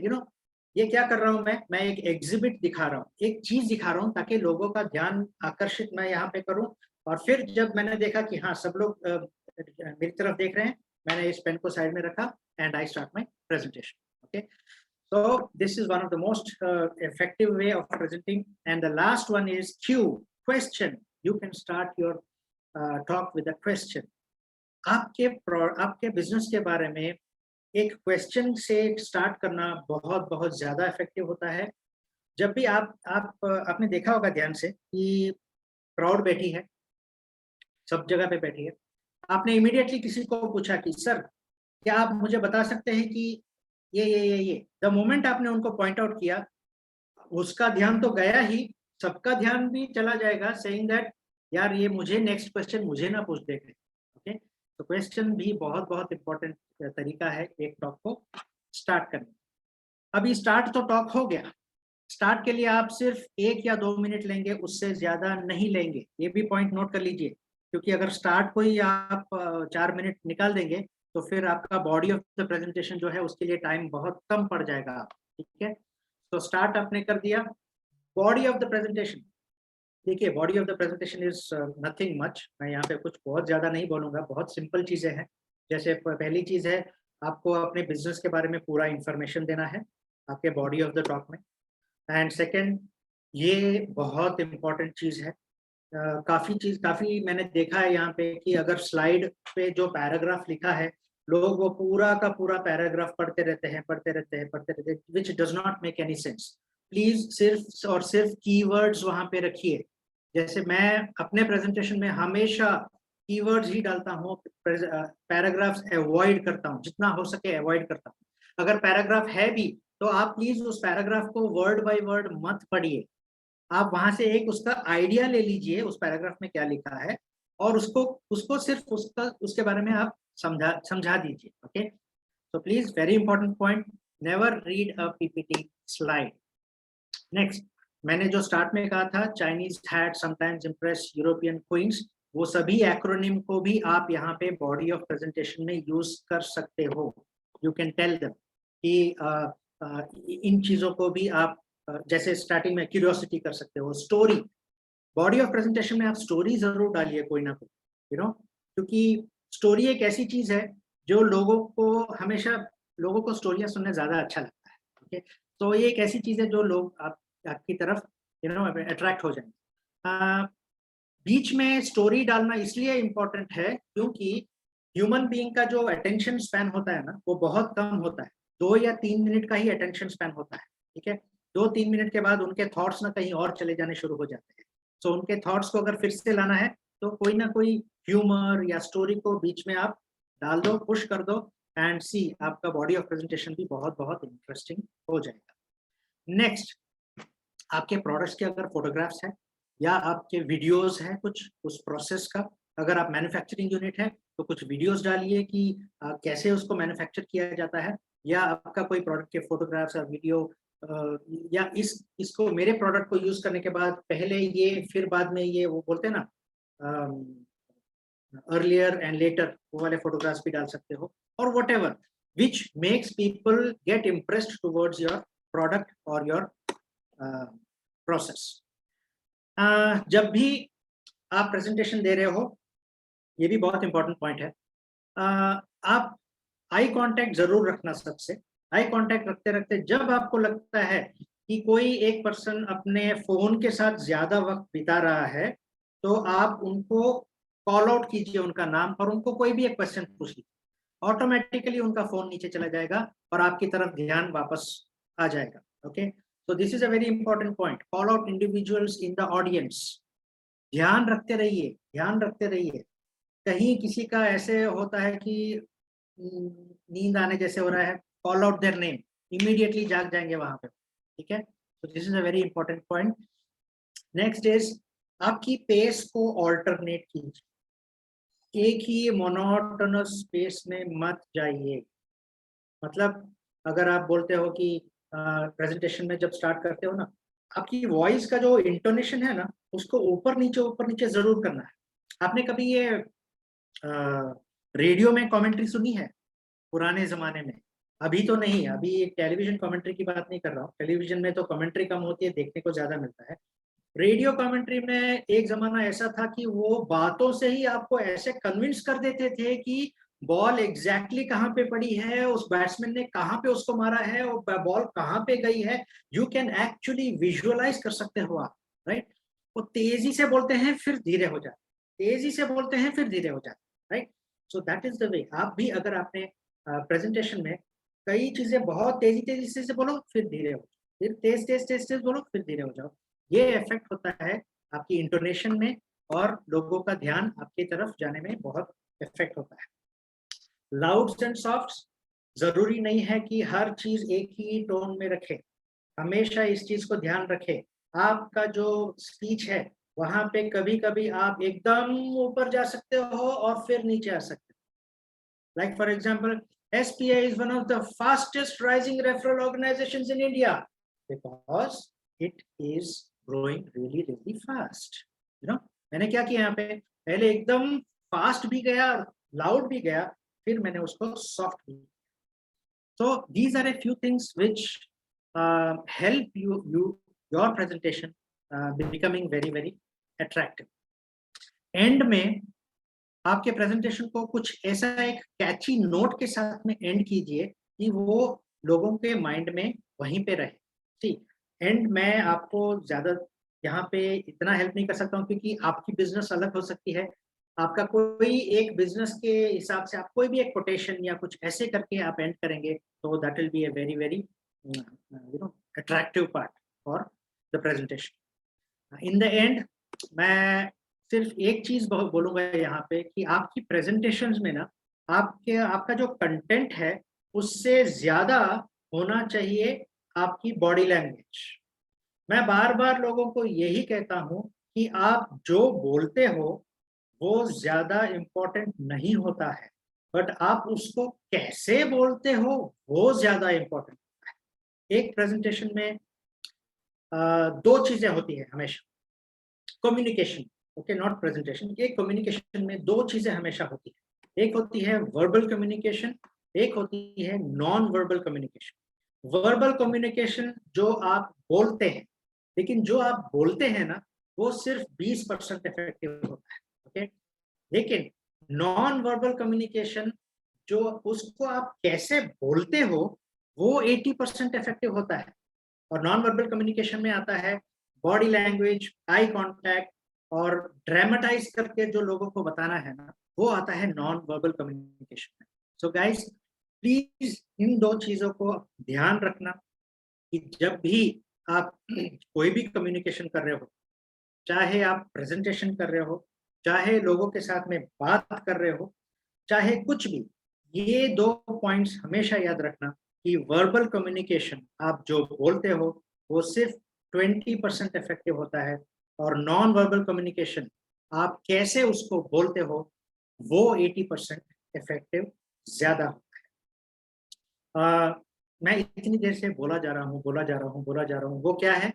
ये क्या कर रहा हूँ मैं एक एग्जिबिट दिखा रहा हूँ, एक चीज दिखा रहा हूँ ताकि लोगों का ध्यान आकर्षित मैं यहाँ पे करूँ। और फिर जब मैंने देखा कि हाँ सब लोग मेरी तरफ देख रहे हैं, मैंने इस पेन को साइड में रखा and I start my presentation. Okay, so this is one of the most effective way of presenting. And the last one is Q, question. You can start your talk with a question. आपके business के बारे में एक question से start करना बहुत बहुत ज्यादा इफेक्टिव होता है। जब भी आपने देखा होगा ध्यान से कि क्राउड बैठी है, सब जगह पे बैठी है, आपने इमीडिएटली किसी को पूछा कि सर क्या आप मुझे बता सकते हैं कि ये द मोमेंट आपने उनको पॉइंट आउट किया, उसका ध्यान तो गया ही, सबका ध्यान भी चला जाएगा सेइंग दैट यार ये मुझे नेक्स्ट क्वेश्चन मुझे ना पूछ देखे। ओके, तो क्वेश्चन भी बहुत बहुत इंपॉर्टेंट तरीका है एक टॉक को स्टार्ट करने। अभी स्टार्ट तो टॉक हो गया, स्टार्ट के लिए आप सिर्फ 1 या 2 मिनट लेंगे, उससे ज्यादा नहीं लेंगे, ये भी पॉइंट नोट कर लीजिए। क्योंकि अगर स्टार्ट को ही आप 4 मिनट निकाल देंगे तो फिर आपका बॉडी ऑफ द प्रेजेंटेशन जो है उसके लिए टाइम बहुत कम पड़ जाएगा। ठीक है, तो स्टार्ट आपने कर दिया। बॉडी ऑफ द प्रेजेंटेशन, देखिए body of the presentation is nothing much. मैं यहाँ पे कुछ बहुत ज्यादा नहीं बोलूंगा, बहुत सिंपल चीजें हैं। जैसे पहली चीज है, आपको अपने बिजनेस के बारे में पूरा इंफॉर्मेशन देना है आपके बॉडी ऑफ द टॉक में। एंड सेकेंड, ये बहुत इंपॉर्टेंट चीज है। काफी मैंने देखा है यहाँ पे कि अगर स्लाइड पे जो पैराग्राफ लिखा है, लोग वो पूरा का पूरा पैराग्राफ पढ़ते रहते हैं, which does not make any sense. Please सिर्फ और सिर्फ कीवर्ड्स वहां पे रखिए। जैसे मैं अपने प्रेजेंटेशन में हमेशा कीवर्ड्स ही डालता हूँ, पैराग्राफ्स अवॉइड करता हूँ, जितना हो सके अवॉइड करता हूँ। अगर पैराग्राफ है भी तो आप प्लीज उस पैराग्राफ को वर्ड बाय वर्ड मत पढ़िए, आप वहां से एक उसका आइडिया ले लीजिए उस पैराग्राफ में क्या लिखा है, और उसको सिर्फ उसके बारे में आप समझा दीजिए। Okay, so please, very important point, never read a PPT slide. Next, मैंने जो स्टार्ट में कहा था, Chinese had sometimes impress European queens, वो सभी एक्रोनिम को भी आप यहाँ पे बॉडी ऑफ प्रेजेंटेशन में यूज कर सकते हो। यू कैन टेल देम कि इन चीजों को भी आप जैसे स्टार्टिंग में क्यूरियोसिटी कर सकते हो। स्टोरी, बॉडी ऑफ प्रेजेंटेशन में आप स्टोरी जरूर डालिए कोई ना कोई, क्योंकि स्टोरी एक ऐसी चीज है जो लोगों को स्टोरियां सुनने ज्यादा अच्छा लगता है। ओके, तो ये एक ऐसी चीज है जो लोग आपकी तरफ अट्रैक्ट हो जाएंगे। बीच में स्टोरी डालना इसलिए इम्पोर्टेंट है क्योंकि ह्यूमन बीइंग का जो अटेंशन स्पैन होता है ना, वो बहुत कम होता है। 2 या 3 मिनट का ही अटेंशन स्पैन होता है। ठीक है, 2-3 मिनट के बाद उनके थॉट्स ना कहीं और चले जाने शुरू हो जाते हैं। सो उनके थॉट्स को अगर फिर से लाना है तो कोई ना कोई ह्यूमर या स्टोरी को बीच में आप डाल दो, पुश कर दो, एंड सी आपका बॉडी ऑफ प्रेजेंटेशन भी बहुत बहुत इंटरेस्टिंग हो जाएगा। नेक्स्ट, आपके प्रोडक्ट्स के अगर फोटोग्राफ्स हैं या आपके वीडियोस हैं कुछ उस प्रोसेस का, अगर आप मैन्युफैक्चरिंग यूनिट है तो कुछ वीडियोस डालिए कि कैसे उसको मैन्युफैक्चर किया जाता है, या आपका कोई प्रोडक्ट के फोटोग्राफ्स और वीडियो, या इसको मेरे प्रोडक्ट को यूज करने के बाद पहले ये फिर बाद में ये, वो बोलते हैं ना अर्लियर एंड लेटर, वो वाले फोटोग्राफ्स भी डाल सकते हो, और whatever which makes people get impressed towards your product और योर प्रोसेस। जब भी आप प्रेजेंटेशन दे रहे हो, ये भी बहुत इंपॉर्टेंट पॉइंट है, आप आई कांटेक्ट जरूर रखना सबसे। आई कांटेक्ट रखते रखते जब आपको लगता है कि कोई एक पर्सन अपने फोन के साथ ज्यादा वक्त बिता रहा है, तो आप उनको कॉल आउट कीजिए उनका नाम और उनको कोई भी एक क्वेश्चन पूछ लीजिए, ऑटोमेटिकली उनका फोन नीचे चला जाएगा और आपकी तरफ ध्यान वापस आ जाएगा। Okay, so this is a very important point. Call out individuals in the audience. ध्यान रखते रहिए, ध्यान रखते रहिए। कहीं किसी का ऐसे होता है कि नींद आने जैसे हो रहा है, call out their name, immediately जाग जाएंगे वहां पे। ठीक है, तो this is a very important point. Next is आपकी पेस को ऑल्टरनेट कीजिए, एक ही मोनोटोनस पेस में मत जाइए। मतलब अगर आप बोलते हो कि प्रेजेंटेशन में जब स्टार्ट करते हो ना, आपकी वॉइस का जो इंटोनेशन है ना, उसको ऊपर नीचे जरूर करना है। आपने कभी ये रेडियो में कमेंट्री सुनी है पुराने जमाने में? अभी तो नहीं, अभी टेलीविजन कमेंट्री की बात नहीं कर रहा हूँ, टेलीविजन में तो कमेंट्री कम होती है, देखने को ज्यादा मिलता है। रेडियो कमेंट्री में एक जमाना ऐसा था कि वो बातों से ही आपको ऐसे कन्विंस कर देते थे कि बॉल एग्जैक्टली कहाँ पे पड़ी है, उस बैट्समैन ने कहाँ पे उसको मारा है, और बॉल कहाँ पे गई है, यू कैन एक्चुअली विजुअलाइज कर सकते हो आप, राइट। वो तेजी से बोलते हैं फिर धीरे हो जाते, तेजी से बोलते हैं फिर धीरे हो जाते, right. So that is the way. आप भी अगर आपने प्रेजेंटेशन में कई चीजें बहुत तेजी से बोलो, फिर धीरे हो, फिर तेज बोलो, फिर धीरे हो जाओ, ये इफेक्ट होता है आपकी इंटोनेशन में और लोगों का ध्यान आपकी तरफ जाने में बहुत इफेक्ट होता है। लाउड्स एंड सॉफ्ट्स, जरूरी नहीं है कि हर चीज एक ही टोन में रखे, हमेशा इस चीज को ध्यान रखे। आपका जो स्पीच है वहां पे कभी कभी आप एकदम ऊपर जा सकते हो और फिर नीचे आ सकते हो। Like for example, SPA is one of the fastest rising referral organizations in India because it is growing really fast. You know, मैंने क्या किया यहाँ पे, पहले एकदम फास्ट भी गया, लाउड भी गया, फिर मैंने उसको सॉफ्ट भी। So these are a few things which help your presentation becoming very attractive. And में आपके प्रेजेंटेशन को कुछ ऐसा एक कैची नोट के साथ में एंड कीजिए कि वो लोगों के माइंड में वहीं पे रहे। ठीक, एंड मैं आपको ज्यादा यहाँ पे इतना हेल्प नहीं कर सकता हूँ क्योंकि आपकी बिजनेस अलग हो सकती है। आपका कोई एक बिजनेस के हिसाब से आप कोई भी एक कोटेशन या कुछ ऐसे करके आप एंड करेंगे, तो that will be a very attractive part for the presentation. In the and मैं सिर्फ एक चीज बोलूंगा यहाँ पे कि आपकी प्रेजेंटेशंस में ना आपका जो कंटेंट है उससे ज्यादा होना चाहिए आपकी बॉडी लैंग्वेज। मैं बार बार लोगों को यही कहता हूँ कि आप जो बोलते हो वो ज्यादा इम्पोर्टेंट नहीं होता है, बट आप उसको कैसे बोलते हो वो ज्यादा इम्पोर्टेंट होता है। एक प्रेजेंटेशन में दो चीजें होती है हमेशा, कम्युनिकेशन, ओके, नॉट प्रेजेंटेशन। एक कम्युनिकेशन में दो चीजें हमेशा होती है, एक होती है वर्बल कम्युनिकेशन, एक होती है non verbal communication. Verbal communication जो आप बोलते हैं, लेकिन जो आप बोलते हैं ना वो सिर्फ 20% इफेक्टिव होता है, ओके। लेकिन नॉन वर्बल कम्युनिकेशन जो उसको आप कैसे बोलते हो वो 80% इफेक्टिव होता है। और नॉन वर्बल कम्युनिकेशन में आता है बॉडी लैंग्वेज, आई कांटेक्ट और ड्रामेटाइज करके जो लोगों को बताना है ना, वो आता है नॉन वर्बल कम्युनिकेशन में। सो गाइस, प्लीज इन दो चीजों को ध्यान रखना कि जब भी आप कोई भी कम्युनिकेशन कर रहे हो, चाहे आप प्रेजेंटेशन कर रहे हो, चाहे लोगों के साथ में बात कर रहे हो, चाहे कुछ भी, ये दो पॉइंट्स हमेशा याद रखना कि वर्बल कम्युनिकेशन आप जो बोलते हो वो सिर्फ 20% इफेक्टिव होता है और नॉन वर्बल कम्युनिकेशन आप कैसे उसको बोलते हो वो 80% इफेक्टिव ज्यादा होता है। मैं इतनी देर से बोला जा रहा हूँ, वो क्या है?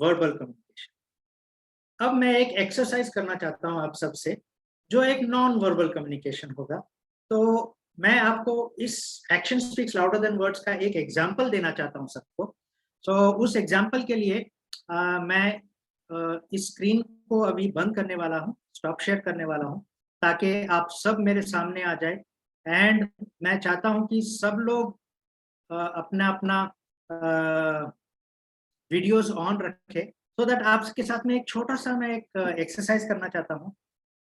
Verbal communication. अब मैं एक एक्सरसाइज करना चाहता हूँ आप सबसे, जो एक नॉन वर्बल कम्युनिकेशन होगा। तो मैं आपको इस action speaks louder than words का एक एग्जाम्पल देना चाहता हूँ सबको। तो उस एग्जाम्पल के लिए मैं इस स्क्रीन को अभी बंद करने वाला हूँ, स्टॉप शेयर करने वाला हूँ, ताकि आप सब मेरे सामने आ जाए। एंड मैं चाहता हूँ कि सब लोग अपना अपना वीडियोस ऑन रखे, सो दैट आपके साथ में एक छोटा सा मैं एक एक्सरसाइज करना चाहता हूँ,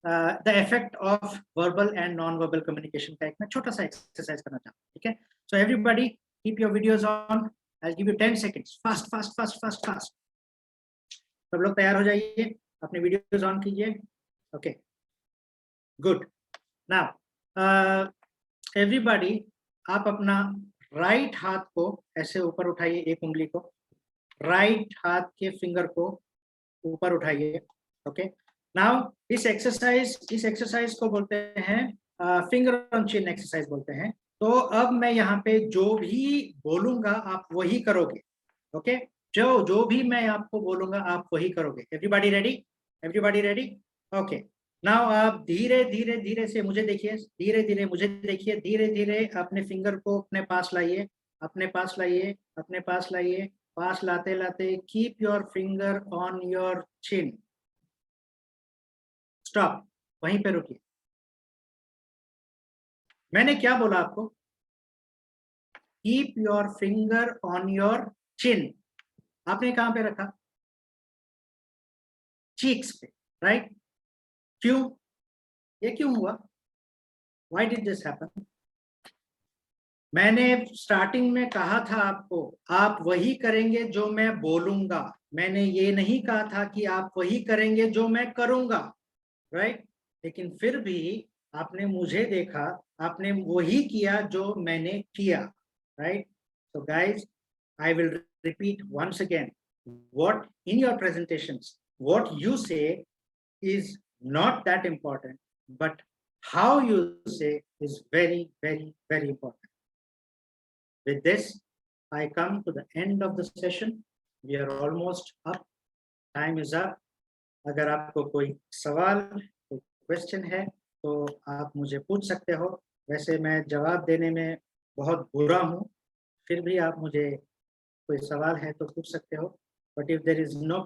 the effect of verbal and non verbal communication का एक मैं छोटा सा एक्सरसाइज करना चाहता हूँ, ठीक है? So everybody keep your videos on, I will give you 10 seconds, fast fast fast fast fast. सब लोग तैयार हो जाइए, अपने वीडियोस ऑन कीजिए। Okay, good. नाउ एवरीबॉडी, आप अपना राइट हाथ को ऐसे ऊपर उठाइए, एक उंगली को, राइट हाथ के फिंगर को ऊपर उठाइए। ओके, नाउ इस एक्सरसाइज को बोलते हैं फिंगर ऑन चिन एक्सरसाइज बोलते हैं। तो अब मैं यहाँ पे जो भी बोलूंगा आप वही करोगे। ओके, जो भी मैं आपको बोलूंगा आप वही करोगे। Everybody ready? Everybody ready? Okay, now आप धीरे धीरे धीरे से मुझे देखिए, धीरे धीरे मुझे देखिए, धीरे धीरे अपने फिंगर को अपने पास लाइए, अपने पास लाइए, अपने पास लाइए, पास लाते लाते keep your finger on your chin. Stop, वहीं पे रुकिए। मैंने क्या बोला आपको? Keep your finger on your chin. आपने कहां पे रखा? चीक्स पे, राइट? क्यों? ये क्यों हुआ? Why did this happen? मैंने स्टार्टिंग में कहा था आपको, आप वही करेंगे जो मैं बोलूंगा। मैंने ये नहीं कहा था कि आप वही करेंगे जो मैं करूंगा, राइट? लेकिन फिर भी आपने मुझे देखा, आपने वही किया जो मैंने किया, right? So guys, I will repeat once again, what in your presentations, what you say is not that important, but how you say is very, very, very important. With this, I come to the end of the session. We are almost up. Time is up. अगर आपको कोई सवाल, कोई question है तो आप मुझे पूछ सकते हो। वैसे मैं जवाब देने में बहुत बुरा हूँ, फिर भी आप मुझे कोई सवाल है तो पूछ सकते हो। But if there is no